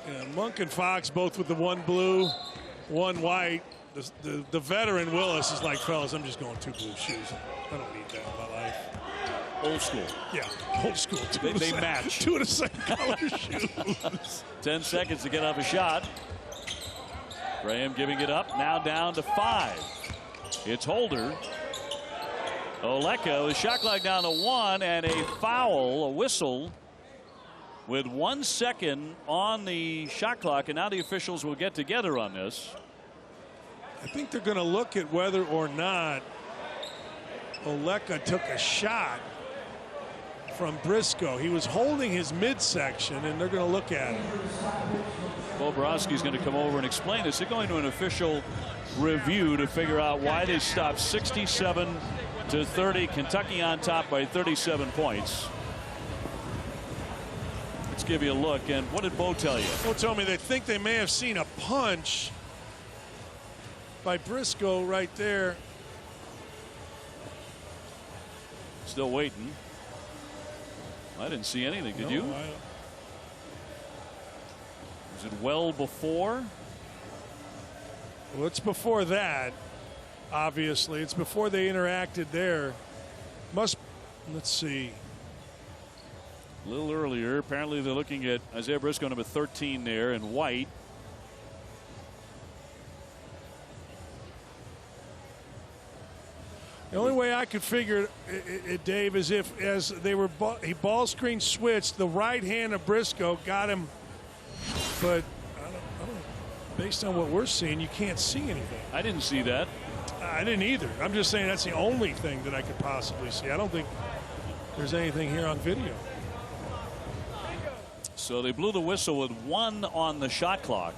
Yeah, Monk and Fox both with the one blue, one white. The veteran Willis is like, fellas, I'm just going 2 blue shoes. I don't need that in my life. Old school. Yeah, old school. They match. 2 of the same color shoes. 10 seconds to get off a shot. Graham giving it up. Now down to 5. It's Holder. Oleka, the shot clock down to 1, and a foul, a whistle, with 1 second on the shot clock, and now the officials will get together on this. I think they're going to look at whether or not Oleka took a shot from Briscoe. He was holding his midsection, and they're going to look at it. Bo Borowski's going to come over and explain this. They're going to an official review to figure out why they stopped 67-30. Kentucky on top by 37 points. Let's give you a look. And what did Bo tell you? Bo told me they think they may have seen a punch by Briscoe right there. Still waiting. I didn't see anything. Did you? Was it well before? Well, it's before that. Obviously, it's before they interacted there. Let's see. A little earlier. Apparently, they're looking at Isaiah Briscoe, number 13 there, in white. The only way I could figure it, Dave, is if as they were he ball screen switched, the right hand of Briscoe got him, but I don't, based on what we're seeing, you can't see anything. I didn't see that. I didn't either. I'm just saying that's the only thing that I could possibly see. I don't think there's anything here on video. So they blew the whistle with 1 on the shot clock.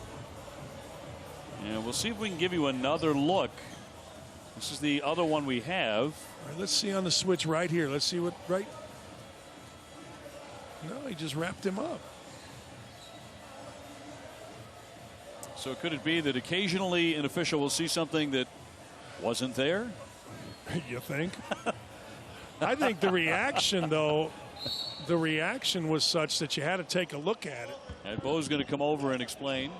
And we'll see if we can give you another look. This is the other one we have. All right, let's see on the switch right here. Let's see what right. No, he just wrapped him up. So could it be that occasionally an official will see something that wasn't there? You think? I think the reaction, though, the reaction was such that you had to take a look at it. And Bo's going to come over and explain.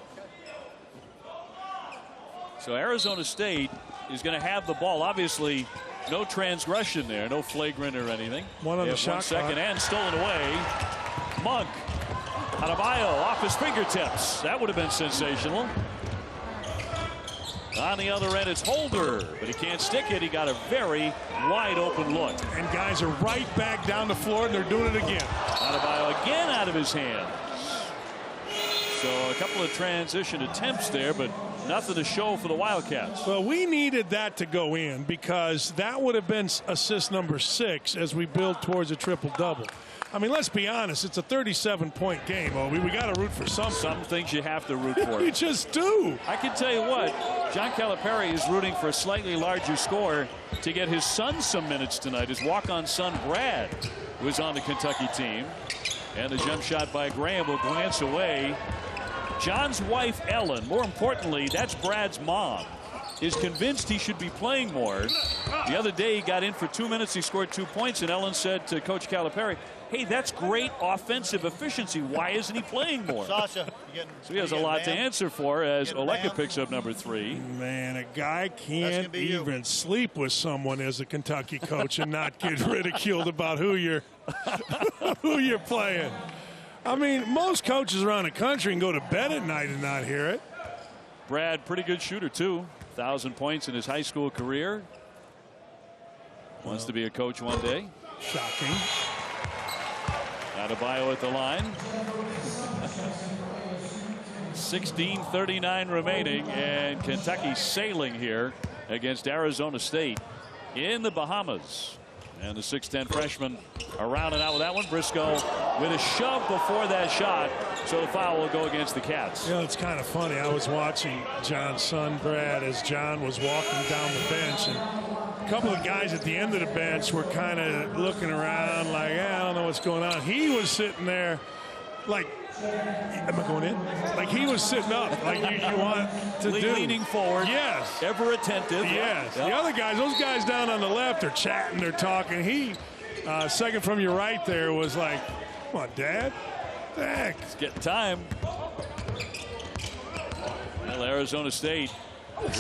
So Arizona State is going to have the ball. Obviously, No transgression there, no flagrant or anything. One on the shot 1 second clock. and stolen away. Monk. Adebayo off his fingertips. That would have been sensational. On the other end, it's Holder, but he can't stick it. He got a very wide open look. And guys are right back down the floor, and they're doing it again. Adebayo again out of his hands. So a couple of transition attempts there, but nothing to show for the Wildcats. Well, we needed that to go in because that would have been assist number 6 as we build towards a triple-double. I mean, let's be honest. It's a 37-point game, Obi. We got to root for something. Some things you have to root for. We just do. I can tell you what, John Calipari is rooting for a slightly larger score to get his son some minutes tonight. His walk-on son, Brad, was on the Kentucky team. And the jump shot by Graham will glance away. John's wife, Ellen, more importantly, that's Brad's mom, is convinced he should be playing more. The other day he got in for 2 minutes, he scored 2 points, and Ellen said to Coach Calipari, hey, that's great offensive efficiency. Why isn't he playing more? Sasha, so he has a lot to answer for as Oleka picks up number 3. Man, a guy can't even sleep with someone as a Kentucky coach and not get ridiculed about who you're playing. I mean, most coaches around the country can go to bed at night and not hear it. Brad, pretty good shooter, too. 1,000 points in his high school career. Wants to be a coach one day. Shocking. Adebayo at the line. 16:39 remaining, and Kentucky sailing here against Arizona State in the Bahamas. And the 6'10 freshman around and out with that one. Briscoe with a shove before that shot, so the foul will go against the Cats. You know, it's kind of funny. I was watching John's son, Brad, as John was walking down the bench, and a couple of guys at the end of the bench were kind of looking around like, I don't know what's going on. He was sitting there like, am I going in? Like he was sitting up, like you want to do. Leaning forward. Yes. Ever attentive. Yes. Yep. The other guys, those guys down on the left are chatting, they're talking. He, second from your right there, was like, come on, Dad. Thanks. It's getting time. Well, Arizona State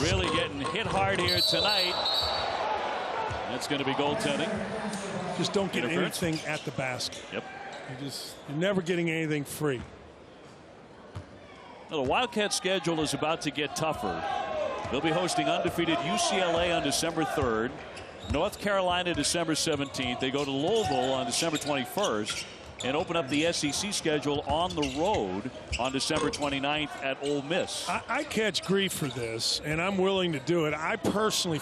really getting hit hard here tonight. That's going to be goaltending. Just don't get anything at the basket. Yep. You're never getting anything free. Well, the Wildcat schedule is about to get tougher. They'll be hosting undefeated UCLA on December 3rd, North Carolina December 17th. They go to Louisville on December 21st and open up the SEC schedule on the road on December 29th at Ole Miss. I catch grief for this, and I'm willing to do it.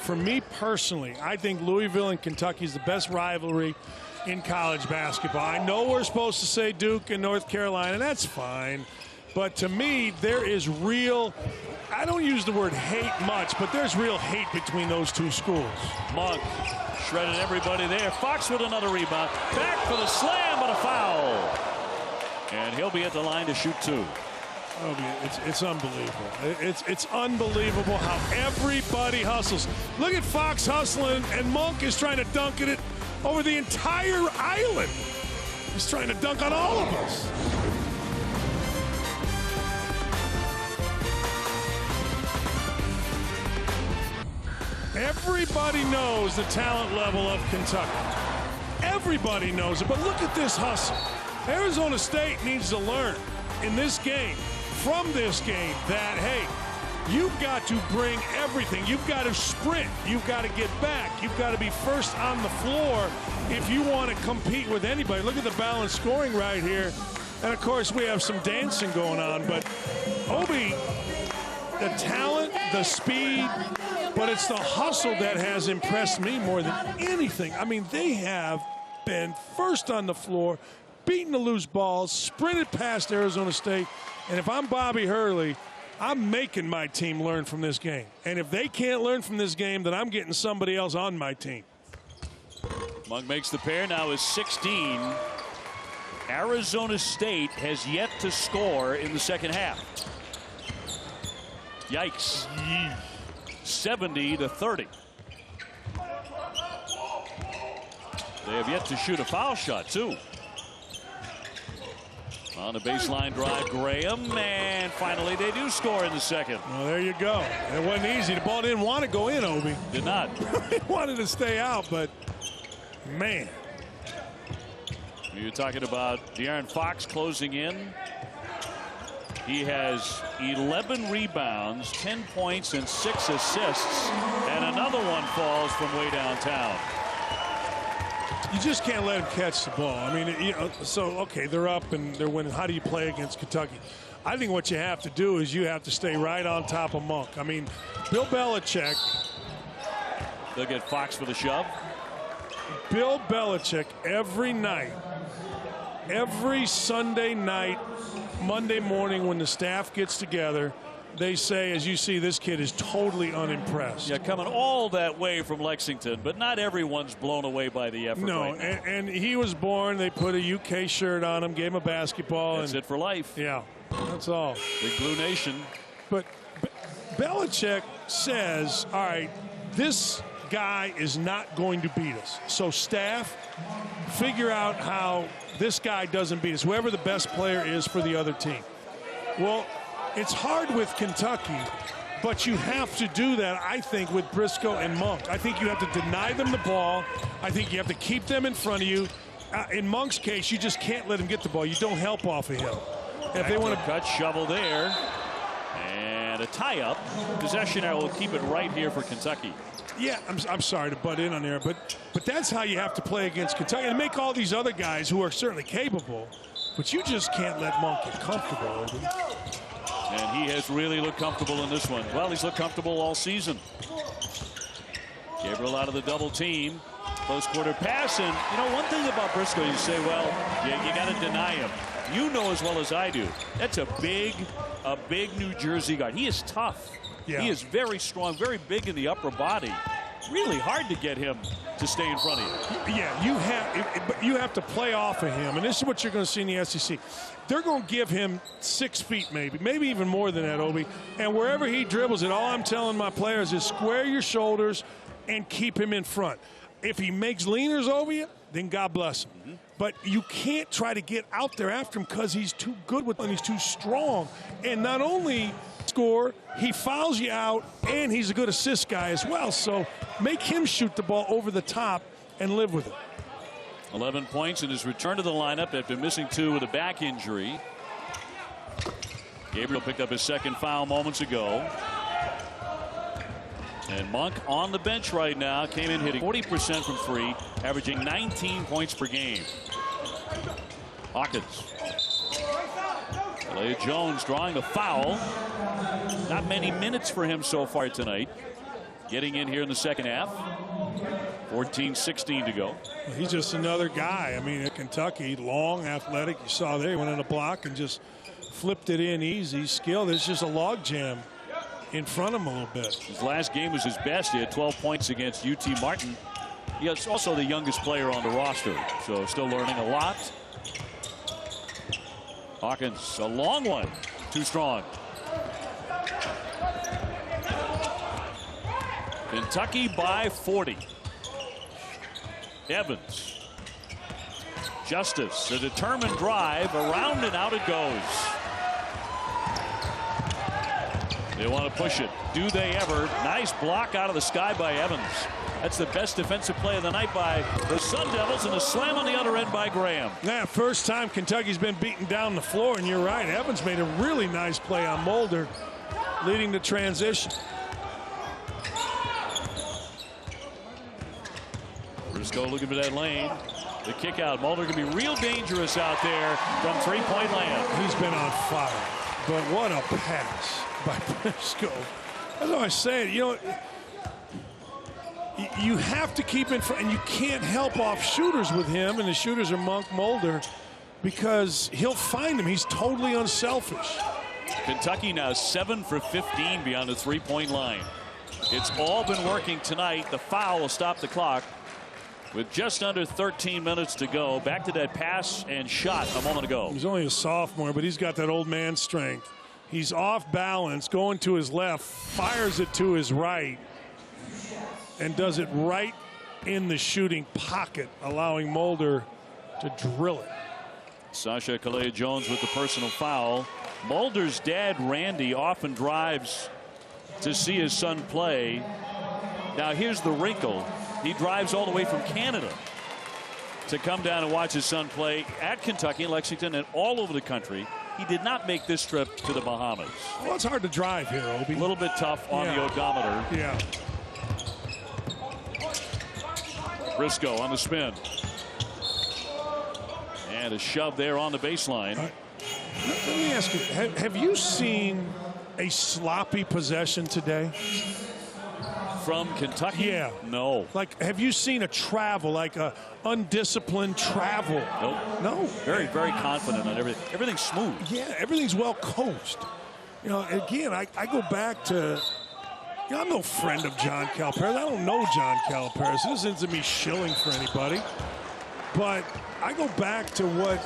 For me personally, I think Louisville and Kentucky is the best rivalry in college basketball. I know we're supposed to say Duke and North Carolina, that's fine. But to me, there is real, I don't use the word hate much, but there's real hate between those two schools. Monk shredded everybody there. Fox with another rebound. Back for the slam, but a foul. And he'll be at the line to shoot 2. It's unbelievable. It's unbelievable how everybody hustles. Look at Fox hustling, and Monk is trying to dunk it over the entire island. He's trying to dunk on all of us. Everybody knows the talent level of Kentucky. Everybody knows it, but look at this hustle. Arizona State needs to learn in this game, from this game, that, hey, you've got to bring everything. You've got to sprint. You've got to get back. You've got to be first on the floor if you want to compete with anybody. Look at the balanced scoring right here. And, of course, we have some dancing going on. But, Obi, the talent, the speed, but it's the hustle that has impressed me more than anything. I mean, they have been first on the floor, beaten the loose balls, sprinted past Arizona State. And if I'm Bobby Hurley, I'm making my team learn from this game. And if they can't learn from this game, then I'm getting somebody else on my team. Monk makes the pair, now is 16. Arizona State has yet to score in the second half. Yikes. 70-30. They have yet to shoot a foul shot, too. On the baseline drive, Graham, and finally they do score in the second. Well, there you go. It wasn't easy. The ball didn't want to go in, Obi. Did not. It wanted to stay out, but man. You're talking about De'Aaron Fox closing in. He has 11 rebounds, 10 points, and 6 assists. And another one falls from way downtown. You just can't let him catch the ball. I mean, you know, so, okay, they're up and they're winning. How do you play against Kentucky? I think what you have to do is you have to stay right on top of Monk. I mean, Bill Belichick. They'll get Fox for the shove. Bill Belichick every night, every Sunday night, Monday morning when the staff gets together, they say, as you see, this kid is totally unimpressed. Yeah, coming all that way from Lexington, but not everyone's blown away by the effort. No, right now. and he was born, they put a UK shirt on him, gave him a basketball. That's it for life. Yeah, that's all. Big Blue Nation. But Belichick says, all right, this guy is not going to beat us. So staff, figure out how this guy doesn't beat us, whoever the best player is for the other team. Well, it's hard with Kentucky, but you have to do that, I think, with Briscoe and Monk. I think you have to deny them the ball. I think you have to keep them in front of you. In Monk's case, you just can't let him get the ball. You don't help off of him. If they want to cut, shovel there, and a tie-up. Possession arrow will keep it right here for Kentucky. Yeah, I'm sorry to butt in on there, but that's how you have to play against Kentucky and make all these other guys who are certainly capable, but you just can't let Monk get comfortable. And he has really looked comfortable in this one. Well, he's looked comfortable all season. Gabriel out of the double team. Close quarter pass, and you know one thing about Briscoe, you say, well, you got to deny him. You know as well as I do, that's a big New Jersey guard. He is tough. Yeah. He is very strong, very big in the upper body. Really hard to get him to stay in front of you. Yeah, you have to play off of him, and this is what you're going to see in the SEC. They're going to give him 6 feet, maybe even more than that, Obi. And wherever he dribbles it, all I'm telling my players is square your shoulders and keep him in front. If he makes leaners over you, then God bless him. Mm-hmm. But you can't try to get out there after him because he's too good with him. He's too strong. And not only score, he fouls you out, and he's a good assist guy as well. So make him shoot the ball over the top and live with it. 11 points in his return to the lineup after missing 2 with a back injury. Gabriel picked up his second foul moments ago. And Monk on the bench right now, came in hitting 40% from 3, averaging 19 points per game. Hawkins. Elliot Jones drawing a foul. Not many minutes for him so far tonight. Getting in here in the second half. 14-16 to go. He's just another guy. I mean, at Kentucky, long, athletic. You saw there, he went on a block and just flipped it in easy. Skilled. There's just a log jam in front of him a little bit. His last game was his best. He had 12 points against UT Martin. He is also the youngest player on the roster, so still learning a lot. Hawkins, a long one. Too strong. Kentucky by 40. Evans. Justice, a determined drive. Around and out it goes. They want to push it. Do they ever? Nice block out of the sky by Evans. That's the best defensive play of the night by the Sun Devils, and a slam on the other end by Graham. Yeah, first time Kentucky's been beaten down the floor, and you're right. Evans made a really nice play on Mulder, leading to transition. Briscoe looking for that lane. The kick out. Mulder can be real dangerous out there from three-point land. He's been on fire, but what a pass by Briscoe. That's what I say. You know, you have to keep in front, and you can't help off shooters with him, and the shooters are Monk, Mulder, because he'll find him. He's totally unselfish. Kentucky now 7 for 15 beyond the three-point line. It's all been working tonight. The foul will stop the clock with just under 13 minutes to go. Back to that pass and shot a moment ago. He's only a sophomore, but he's got that old man strength. He's off balance, going to his left, fires it to his right, and does it right in the shooting pocket, allowing Mulder to drill it. Sasha Kalea-Jones with the personal foul. Mulder's dad, Randy, often drives to see his son play. Now here's the wrinkle. He drives all the way from Canada to come down and watch his son play at Kentucky, Lexington, and all over the country. He did not make this trip to the Bahamas. Well, it's hard to drive here, Obi. A little bit tough on the odometer. Yeah. Briscoe on the spin. And a shove there on the baseline. Let me ask you, have you seen a sloppy possession today? From Kentucky? Yeah. No. Like, have you seen a travel, like a undisciplined travel? Nope. No. Very, very confident on everything. Everything's smooth. Yeah, everything's well coached. You know, again, I go back to, you know, I'm no friend of John Calipari. I don't know John Calipari, so this isn't me shilling for anybody. But I go back to what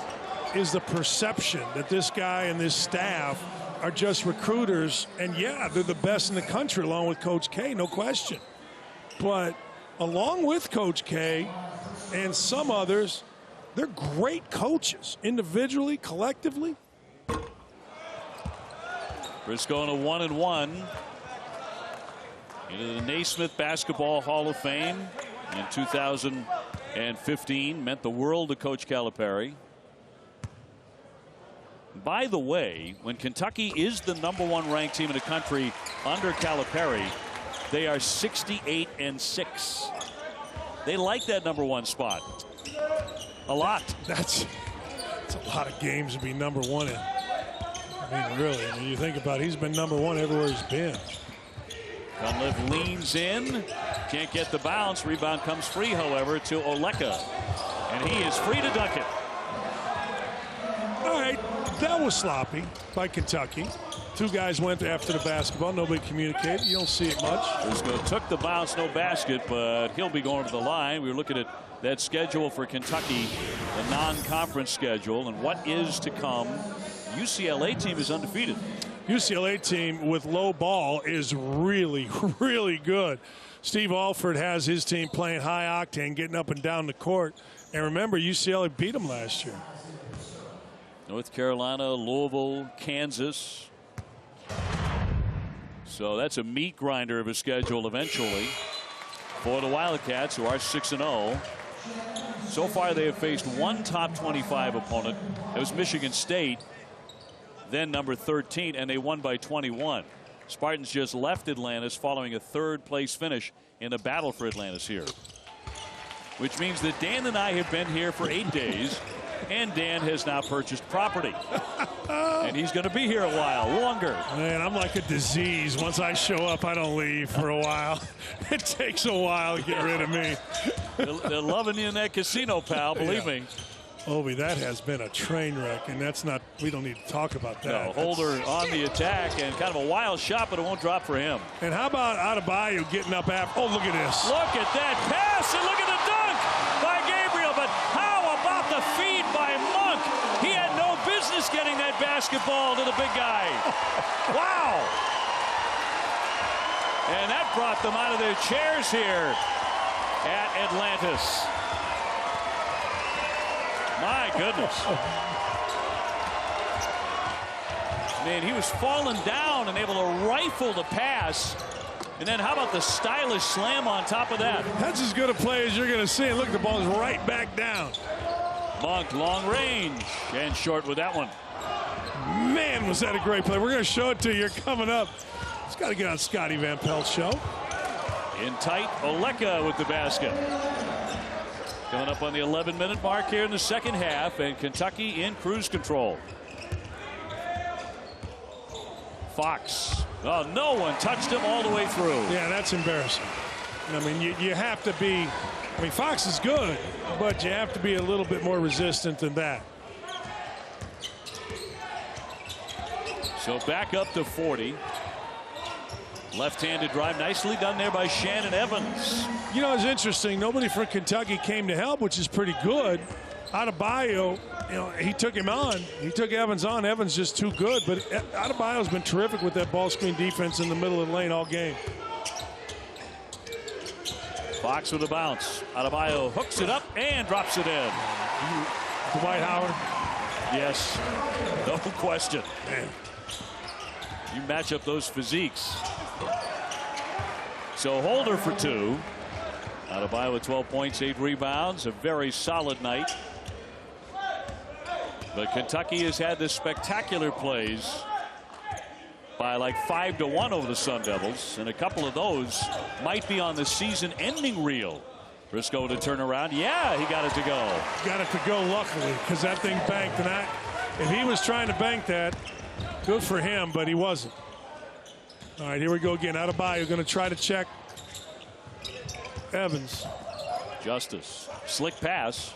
is the perception that this guy and this staff are just recruiters, and yeah, they're the best in the country along with Coach K, no question. But along with Coach K and some others, they're great coaches, individually, collectively. Briscoe in a 1-1 into the Naismith Basketball Hall of Fame in 2015. Meant the world to Coach Calipari. By the way, when Kentucky is the #1 ranked team in the country under Calipari, they are 68-6. They like that #1 spot a lot. That's a lot of games to be #1 in. I mean, really, I mean, you think about it, he's been #1 everywhere he's been. Cunliffe leans in, can't get the bounce. Rebound comes free, however, to Oleka, and he is free to dunk it. All right, that was sloppy by Kentucky. Two guys went after the basketball. Nobody communicated. You don't see it much. Briscoe took the bounce, no basket, but he'll be going to the line. We were looking at that schedule for Kentucky, the non-conference schedule, and what is to come. UCLA team is undefeated. UCLA team with low ball is really, really good. Steve Alford has his team playing high octane, getting up and down the court. And remember, UCLA beat them last year. North Carolina, Louisville, Kansas. So that's a meat grinder of a schedule eventually for the Wildcats, who are 6-0. So far they have faced one top 25 opponent. It was Michigan State, then number 13, and they won by 21. Spartans just left Atlantis following a third-place finish in the battle for Atlantis here. Which means that Dan and I have been here for 8 days, and Dan has now purchased property. And he's going to be here a while longer. Man, I'm like a disease. Once I show up, I don't leave for a while. It takes a while to get rid of me. They're loving you in that casino, pal, believe me. Obi, that has been a train wreck, and that's not, we don't need to talk about that. No, Holder on the attack, and kind of a wild shot, but it won't drop for him. And how about Adebayo getting up after? Oh, look at this. Look at that pass, and look at the dunk by Gabriel. But how about the feed by Monk? He had no business getting that basketball to the big guy. Wow. And that brought them out of their chairs here at Atlantis. My goodness. Man, he was falling down and able to rifle the pass. And then how about the stylish slam on top of that? That's as good a play as you're going to see. And look, the ball is right back down. Monk, long range, and short with that one. Man, was that a great play. We're going to show it to you coming up. It's got to get on Scotty Van Pelt's show. In tight, Oleka with the basket. Coming up on the 11-minute mark here in the second half, and Kentucky in cruise control. Fox. Oh, no one touched him all the way through. Yeah, that's embarrassing. I mean, you have to be, I mean, Fox is good, but you have to be a little bit more resistant than that. So back up to 40. Left-handed drive, nicely done there by Shannon Evans. You know, it's interesting. Nobody from Kentucky came to help, which is pretty good. Adebayo, you know, he took him on. He took Evans on. Evans just too good. But Adebayo's been terrific with that ball screen defense in the middle of the lane all game. Fox with a bounce. Adebayo hooks it up and drops it in. Dwight Howard. Yes, no question. Man. You match up those physiques. So Holder for 2. Adebayo with 12 points, 8 rebounds. A very solid night. But Kentucky has had this spectacular plays by like 5-1 over the Sun Devils, and a couple of those might be on the season-ending reel. Briscoe to turn around. Yeah, he got it to go. Got it to go, luckily, because that thing banked. And if he was trying to bank that, good for him, but he wasn't. All right, here we go again. Adebayo going to try to check Evans. Justice. Slick pass.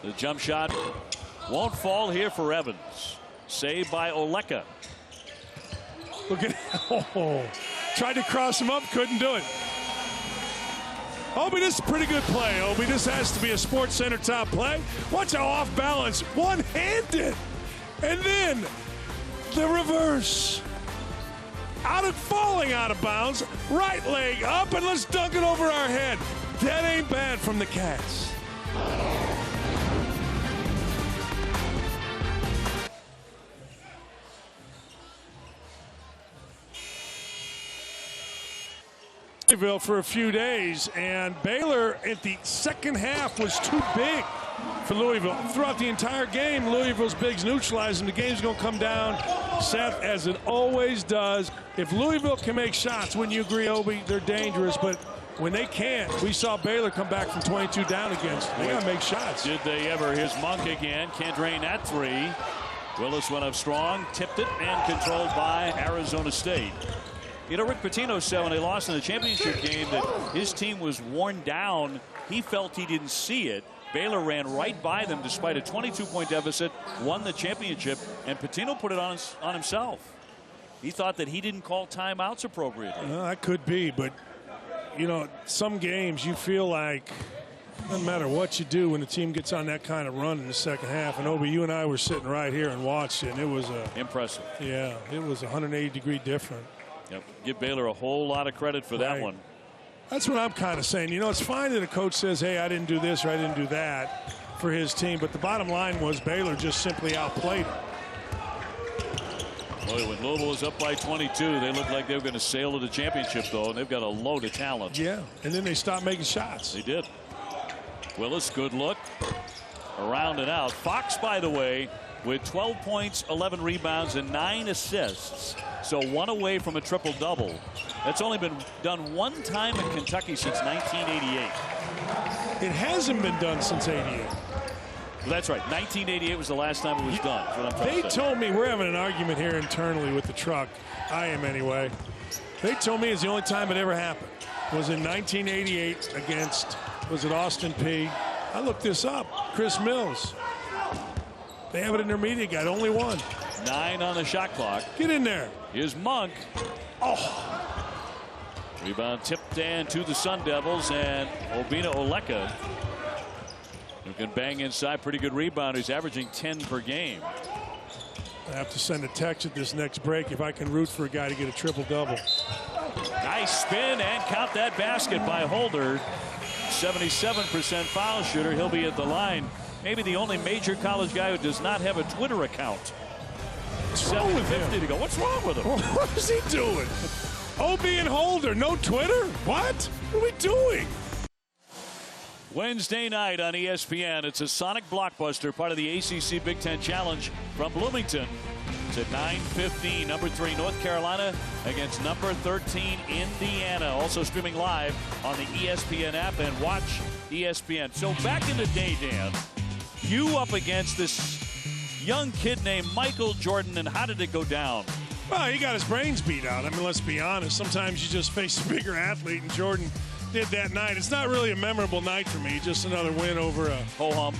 The jump shot won't fall here for Evans. Saved by Oleka. Look at tried to cross him up, couldn't do it. Obi, this is a pretty good play, Obi. This has to be a Sports Center top play. Watch how off balance, one-handed. And then the reverse. Falling out of bounds, right leg up, and let's dunk it over our head. That ain't bad from the Cats. For a few days, and Baylor at the second half was too big for Louisville. Throughout the entire game, Louisville's bigs neutralized, and the game's going to come down, Seth, as it always does. If Louisville can make shots, wouldn't you agree, Obi? They're dangerous, but when they can't, we saw Baylor come back from 22 down against them. They got to make shots. Did they ever? Here's Monk again. Can't drain that 3. Willis went up strong, tipped it, and controlled by Arizona State. You know, Rick Pitino said when they lost in the championship game that his team was worn down. He felt he didn't see it. Baylor ran right by them despite a 22-point deficit, won the championship, and Pitino put it on himself. He thought that he didn't call timeouts appropriately. That could be, but, you know, some games you feel like it doesn't matter what you do when the team gets on that kind of run in the second half. And, Obi, you and I were sitting right here and watched it, and it was impressive. Yeah, it was 180-degree different. Yep. Give Baylor a whole lot of credit for that one. That's what I'm kind of saying. You know, it's fine that a coach says, hey, I didn't do this or I didn't do that for his team. But the bottom line was Baylor just simply outplayed him. Boy, when Louisville was up by 22, they looked like they were going to sail to the championship, though, and they've got a load of talent. Yeah, and then they stopped making shots. They did. Willis, good look. Around and out. Fox, by the way, with 12 points, 11 rebounds, and 9 assists. So 1 away from a triple-double. That's only been done 1 time in Kentucky since 1988. It hasn't been done since '88. Well, that's right. 1988 was the last time it was done. That's what I'm trying to say. Told me, we're having an argument here internally with the truck. I am anyway. They told me it's the only time it ever happened. It was in 1988 against, was it Austin Peay? I looked this up. Chris Mills. They have an intermediate guy, only 1. 9 on the shot clock. Get in there. Here's Monk. Oh. Rebound tipped in to the Sun Devils, and Obinna Oleka, who can bang inside. Pretty good rebound. He's averaging 10 per game. I have to send a text at this next break if I can root for a guy to get a triple-double. Nice spin and count that basket by Holder. 77% foul shooter. He'll be at the line. Maybe the only major college guy who does not have a Twitter account. 7:50 to go. What's wrong with him? What is he doing? Obi and Holder, no Twitter? What? What are we doing? Wednesday night on ESPN. It's a Sonic blockbuster, part of the ACC Big Ten Challenge from Bloomington. It's at 9:15. Number 3 North Carolina against number 13 Indiana. Also streaming live on the ESPN app, and watch ESPN. So back in the day, Dan, you up against this young kid named Michael Jordan, and how did it go down? Well, he got his brains beat out. I mean, let's be honest. Sometimes you just face a bigger athlete, and Jordan did that night. It's not really a memorable night for me. Just another win over a ho-hum.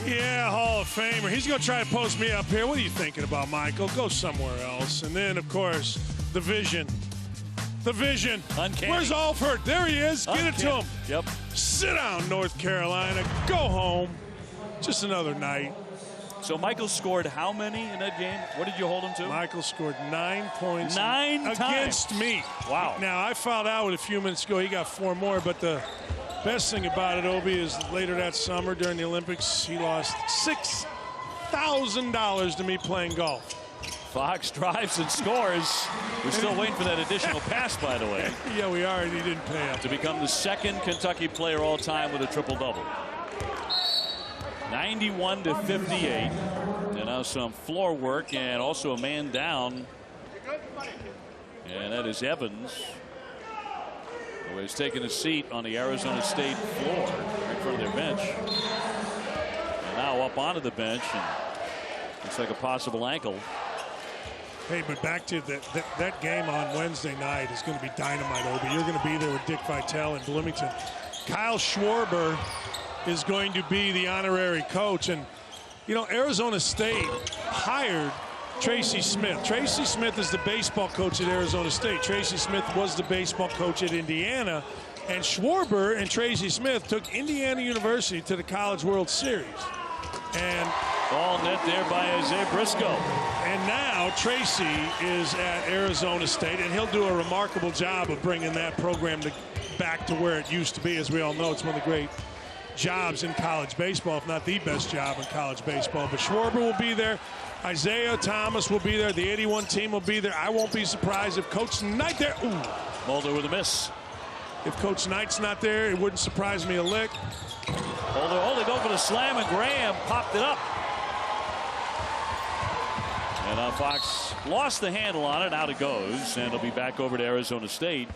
Yeah, Hall of Famer. He's going to try to post me up here. What are you thinking about, Michael? Go somewhere else. And then, of course, the vision. The vision. Uncanny. Where's Alford? There he is. Get it to him. Yep. Sit down, North Carolina. Go home. Just another night. So Michael scored how many in that game? What did you hold him to? Michael scored 9 points. 9 against times. me. Wow. Now, I fouled out a few minutes ago. He got 4 more, but the best thing about it, Obi, is later that summer during the Olympics, he lost 6 $1,000 to me playing golf. Fox drives and scores. We're still waiting for that additional pass, by the way. Yeah, we are, and he didn't pay up. To become the second Kentucky player all time with a triple-double. 91-58. And now some floor work and also a man down. And that is Evans, who has taken a seat on the Arizona State floor in front of their bench. And now up onto the bench. And looks like a possible ankle. Hey, but back to that game on Wednesday night is going to be dynamite, Obi. You're going to be there with Dick Vitale in Bloomington. Kyle Schwarber is going to be the honorary coach. And, you know, Arizona State hired Tracy Smith. Tracy Smith is the baseball coach at Arizona State. Tracy Smith was the baseball coach at Indiana. And Schwarber and Tracy Smith took Indiana University to the College World Series. And ball net there by Isaiah Briscoe. And now Tracy is at Arizona State, and he'll do a remarkable job of bringing that program back to where it used to be. As we all know, it's one of the great jobs in college baseball, if not the best job in college baseball. But Schwarber will be there. Isaiah Thomas will be there. The 81 team will be there. I won't be surprised if Coach Knight there. Ooh. Mulder with a miss. If Coach Knight's not there, it wouldn't surprise me a lick. Mulder holding over the slam, and Graham popped it up. And Fox lost the handle on it. Out it goes, and it'll be back over to Arizona State.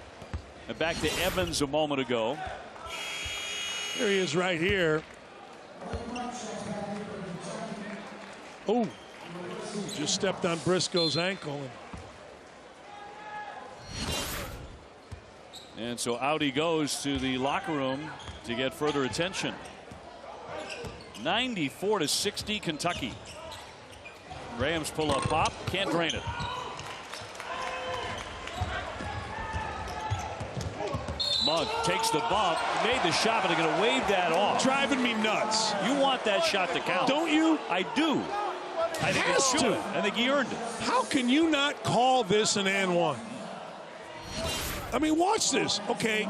And back to Evans a moment ago. There he is right here. Oh, just stepped on Briscoe's ankle. And so out he goes to the locker room to get further attention. 94-60 Kentucky. Graham's pull-up pop, can't drain it. Monk takes the bump, made the shot, but they're going to wave that off. Driving me nuts. You want that shot to count. Don't you? I do. I think it should. I think he earned it. How can you not call this an and one? I mean, watch this. Okay,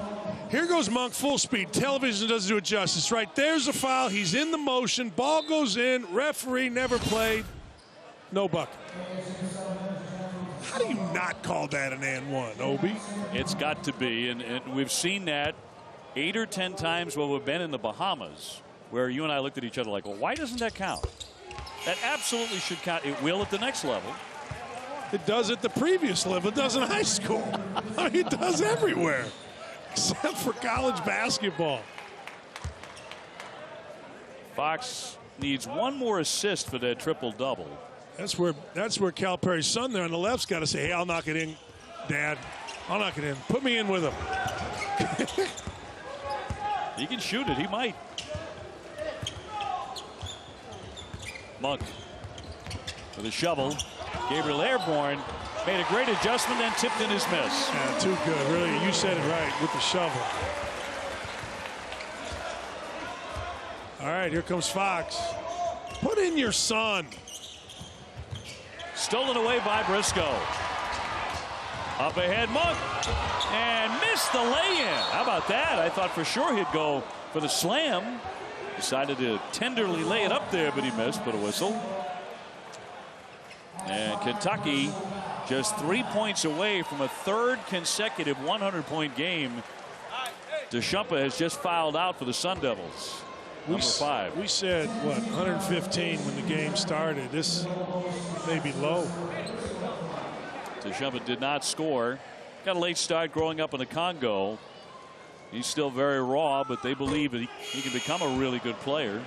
here goes Monk full speed. Television doesn't do it justice. Right, there's a foul. He's in the motion. Ball goes in. Referee never played. No bucket. How do you not call that an and one, Obi? It's got to be, and we've seen that 8 or 10 times while we've been in the Bahamas, where you and I looked at each other like, well, why doesn't that count? That absolutely should count. It will at the next level. It does at the previous level. It does in high school. I mean, it does everywhere, except for college basketball. Fox needs one more assist for that triple-double. That's where Calipari's son there on the left's got to say, hey, I'll knock it in, Dad. I'll knock it in. Put me in with him. He can shoot it. He might. Monk with a shovel. Gabriel Airborne made a great adjustment and tipped in his miss. Yeah, too good, really. You said it right with the shovel. All right, here comes Fox. Put in your son. Stolen away by Briscoe. Up ahead, Monk. And missed the lay-in. How about that? I thought for sure he'd go for the slam. Decided to tenderly lay it up there, but he missed, but a whistle. And Kentucky just 3 points away from a third consecutive 100-point game. Deschamps has just fouled out for the Sun Devils. Number 5. We said, what, 115 when the game started. This may be low. Deschamps did not score. Got a late start growing up in the Congo. He's still very raw, but they believe that he can become a really good player.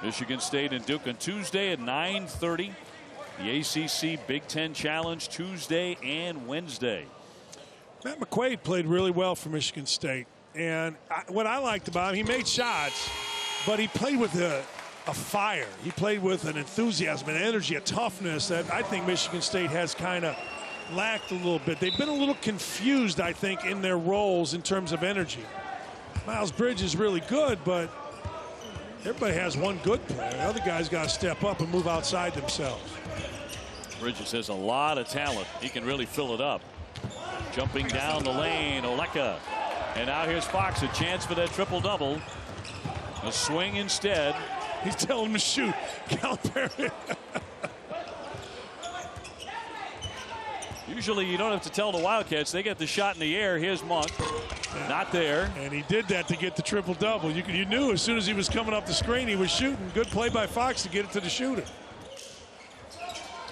Michigan State and Duke on Tuesday at 9:30. The ACC Big Ten Challenge Tuesday and Wednesday. Matt McQuaid played really well for Michigan State. And what I liked about him, he made shots, but he played with a fire. He played with an enthusiasm, an energy, a toughness that I think Michigan State has kind of lacked a little bit. They've been a little confused, I think, in their roles in terms of energy. Miles Bridges is really good, but everybody has one good player. The other guys got to step up and move outside themselves. Bridges has a lot of talent. He can really fill it up. Jumping down the lane, Oleka. And now here's Fox, a chance for that triple-double. A swing instead. He's telling him to shoot. Calipari. Usually you don't have to tell the Wildcats. They get the shot in the air. Here's Monk. Not there. And he did that to get the triple-double. You knew as soon as he was coming up the screen, he was shooting. Good play by Fox to get it to the shooter.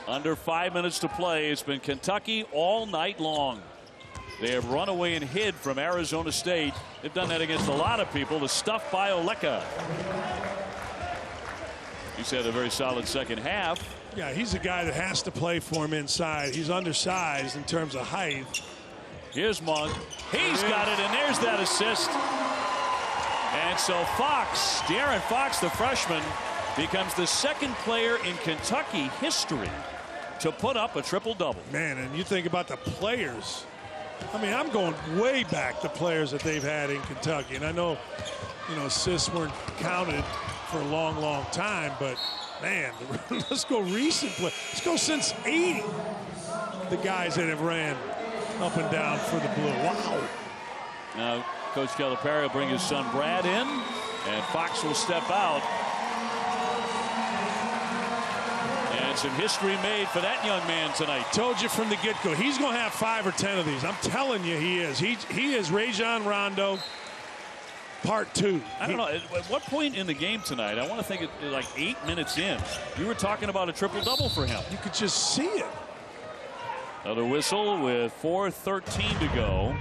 Under 5 minutes to play. It's been Kentucky all night long. They have run away and hid from Arizona State. They've done that against a lot of people. The stuff by Oleka. He's had a very solid second half. Yeah, he's a guy that has to play for him inside. He's undersized in terms of height. Here's Monk. He's got it, and there's that assist. And so Fox, De'Aaron Fox, the freshman, becomes the second player in Kentucky history to put up a triple-double. Man, and you think about the players. I mean, I'm going way back, the players that they've had in Kentucky. And I know, assists weren't counted for a long, long time, but man, let's go recent play. Let's go since 80. The guys that have ran up and down for the Blue. Wow. Now, Coach Calipari will bring his son Brad in, and Fox will step out. And some history made for that young man tonight. Told you from the get-go, he's going to have 5 or 10 of these. I'm telling you, he is. He is Rajon Rondo. Part 2. I don't know. At what point in the game tonight, I want to think it like 8 minutes in, you were talking about a triple-double for him. You could just see it. Another whistle with 4:13 to go.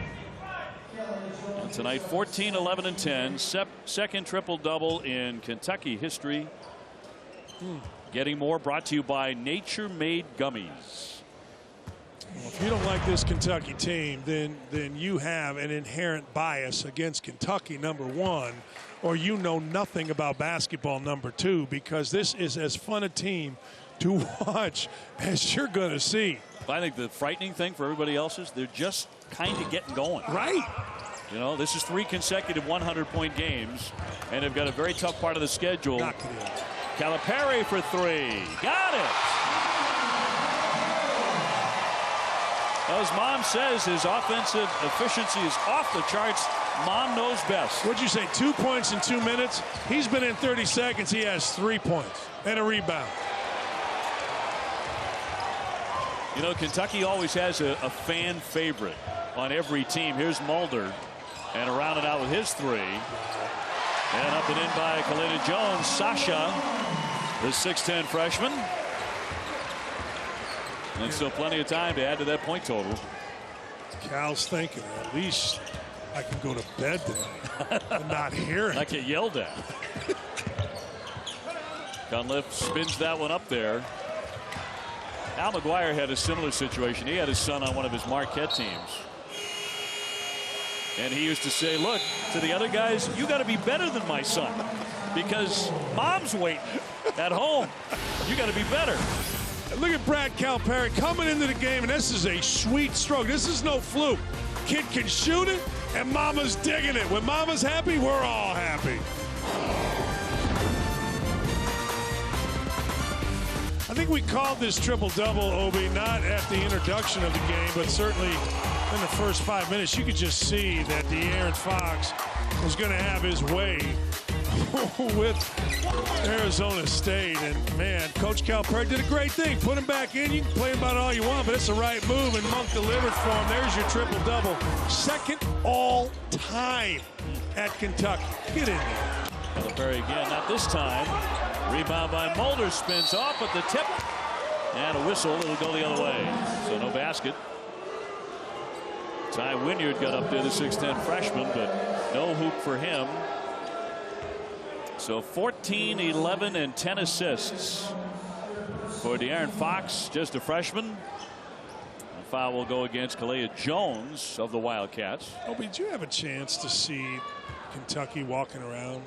And tonight, 14, 11, and 10. Second triple-double in Kentucky history. Getting more brought to you by Nature Made Gummies. Well, if you don't like this Kentucky team, then you have an inherent bias against Kentucky, number 1, or you know nothing about basketball, number 2, because this is as fun a team to watch as you're going to see. I think the frightening thing for everybody else is they're just kind of getting going. Right. This is 3 consecutive 100-point games, and they've got a very tough part of the schedule. Calipari for 3. Got it. As Mom says, his offensive efficiency is off the charts. Mom knows best. What'd you say, 2 points in 2 minutes? He's been in 30 seconds. He has 3 points and a rebound. Kentucky always has a fan favorite on every team. Here's Mulder, and around it out with his 3. And up and in by Kaleda Jones. Sasha, the 6'10 freshman. And still plenty of time to add to that point total. Cal's thinking, at least I can go to bed tonight and not hear it. Not get yelled at. Cunliffe spins that one up there. Al McGuire had a similar situation. He had his son on one of his Marquette teams. And he used to say, look, to the other guys, you got to be better than my son because Mom's waiting at home. You got to be better. Look at Brad Calipari coming into the game, and this is a sweet stroke. This is no fluke. Kid can shoot it, and Mama's digging it. When Mama's happy, we're all happy. I think we called this triple-double, Obi, not at the introduction of the game, but certainly in the first 5 minutes. You could just see that De'Aaron Fox was going to have his way with Arizona State. And, man, Coach Calipari did a great thing. Put him back in. You can play about all you want, but it's the right move, and Monk delivered for him. There's your triple-double. Second all-time at Kentucky. Get in there. Calipari again, not this time. Rebound by Mulder, spins off at the tip. And a whistle, it'll go the other way. So no basket. Ty Wynyard got up there, the 6'10 freshman, but no hoop for him. So 14, 11, and 10 assists for De'Aaron Fox, just a freshman. The foul will go against Kalea Jones of the Wildcats. Oh, but did you have a chance to see Kentucky walking around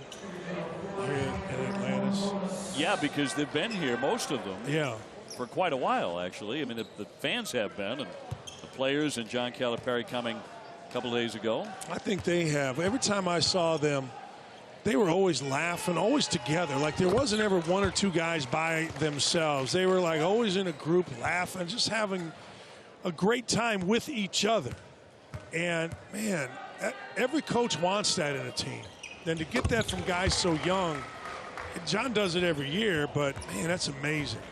here in Atlantis? Yeah, because they've been here, most of them. Yeah. For quite a while, actually. I mean, the fans have been, and the players, and John Calipari coming a couple days ago. I think they have. Every time I saw them, they were always laughing, always together. Like there wasn't ever 1 or 2 guys by themselves. They were like always in a group laughing, just having a great time with each other. And, man, every coach wants that in a team. And to get that from guys so young John does it every year, but man, that's amazing.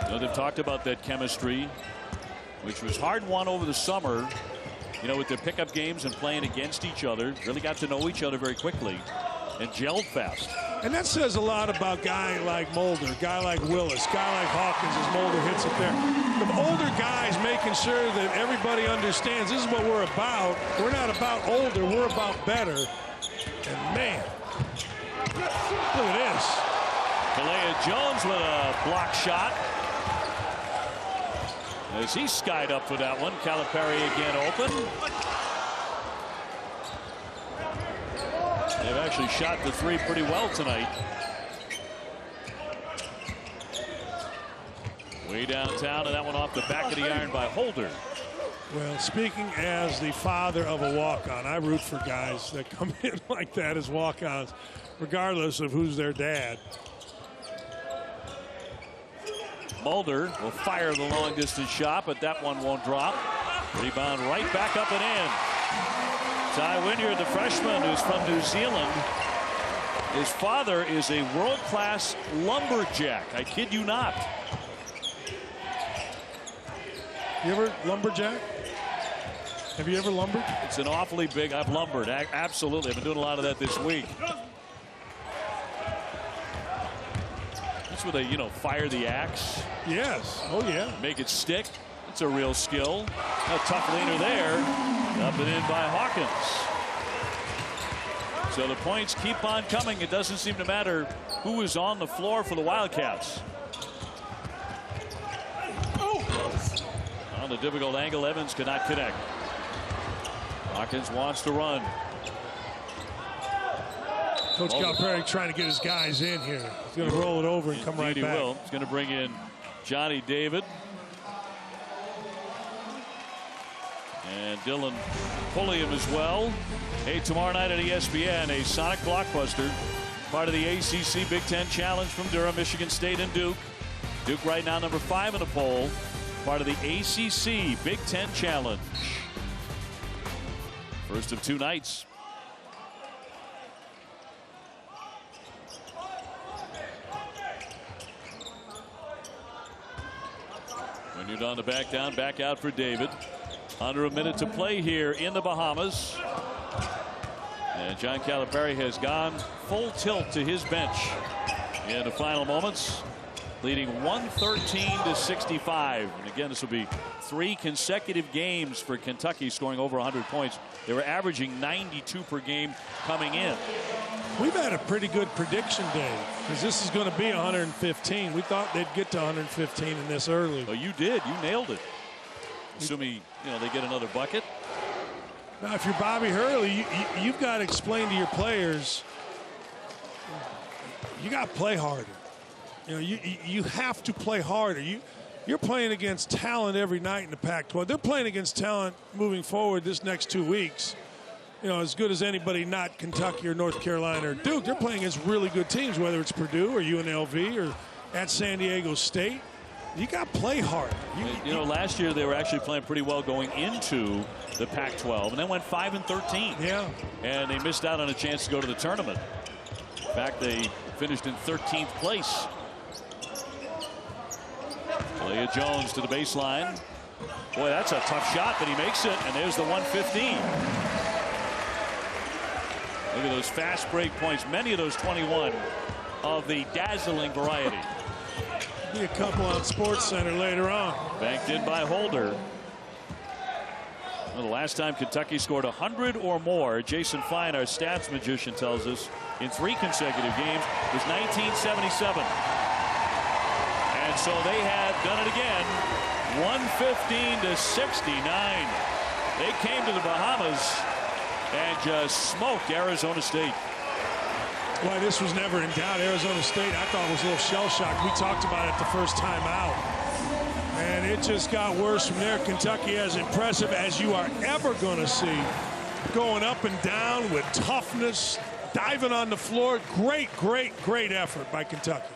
You know, they've talked about that chemistry, which was hard-won over the summer, you know, with their pickup games and playing against each other. Really got to know each other very quickly and gelled fast. And that says a lot about a guy like Mulder, a guy like Willis, a guy like Hawkins as Mulder hits it there. The older guys making sure that everybody understands this is what we're about. We're not about older, we're about better. And man, look at this. Kalea Jones with a block shot. As he skied up for that one, Calipari again open. They've actually shot the three pretty well tonight. Way downtown, and that one off the back of the iron by Holder. Well, speaking as the father of a walk-on, I root for guys that come in like that as walk-ons, regardless of who's their dad. Mulder will fire the long-distance shot, but that one won't drop. Rebound right back up and in. Ty Wynyard, the freshman who's from New Zealand. His father is a world-class lumberjack. I kid you not. You ever lumberjack? Have you ever lumbered? It's an awfully big. I've lumbered. Absolutely. I've been doing a lot of that this week. That's where they, you know, fire the axe. Yes. Oh, yeah. Make it stick. It's a real skill. A tough leaner there. Up and in by Hawkins. So the points keep on coming. It doesn't seem to matter who is on the floor for the Wildcats. On the difficult angle, Evans could not connect. Hawkins wants to run. Coach Calipari trying to get his guys in here. He's going to roll it over and come right back. Will. He's going to bring in Johnny David. And Dylan Pulliam as well. Hey, tomorrow night at ESPN, a Sonic blockbuster. Part of the ACC Big Ten Challenge from Durham, Michigan State, and Duke. Duke right now number 5 in the poll. Part of the ACC Big Ten Challenge. First of 2 nights. When you're done to back down, back out for David. Under a minute to play here in the Bahamas. And John Calipari has gone full tilt to his bench in the final moments, leading 113-65. And again, this will be 3 consecutive games for Kentucky scoring over 100 points. They were averaging 92 per game coming in. We've had a pretty good prediction day because this is going to be 115. We thought they'd get to 115 in this early. Well, you did. You nailed it. Assuming, you know, they get another bucket. Now, if you're Bobby Hurley, you've got to explain to your players, you got to play harder. You know, you have to play harder. You're playing against talent every night in the Pac-12. They're playing against talent moving forward this next 2 weeks. You know, as good as anybody, not Kentucky or North Carolina or Duke. They're playing against really good teams, whether it's Purdue or UNLV or at San Diego State. You got to play hard. You know, last year they were actually playing pretty well going into the Pac-12, and then went 5-13. Yeah. And they missed out on a chance to go to the tournament. In fact, they finished in 13th place. Kalea Jones to the baseline. Boy, that's a tough shot, but he makes it, and there's the 115. Look at those fast break points, many of those 21 of the dazzling variety. Be a couple on SportsCenter later on. Banked in by Holder. Well, the last time Kentucky scored 100 or more, Jason Fine, our stats magician, tells us, in 3 consecutive games was 1977. And so they had done it again, 115-69. They came to the Bahamas and just smoked Arizona State. Why, this was never in doubt. Arizona State, I thought, was a little shell-shocked. We talked about it the first time out. And it just got worse from there. Kentucky, as impressive as you are ever going to see, going up and down with toughness, diving on the floor. Great, great, great effort by Kentucky.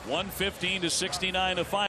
115-69 to 5.